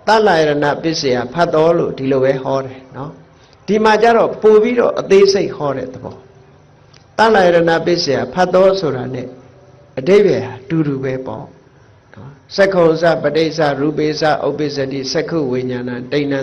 တလယရဏပစ္စယဖတ်တော်လို့ဒီလိုပဲဟောတယ်နော်ဒီမှာကြတော့ပို့ပြီးတော့အသေးစိတ်ဟောတဲ့သဘောတလယရဏပစ္စယဖတ်တော်ဆိုတာနဲ့အဓိပ္ပာယ်ဟာတူတူပဲပေါ့နော်သက္ခုံစပဋိစ္စရူပေစဥပ္ပစ္စတိသက္ခုဝိညာဏတိဏံ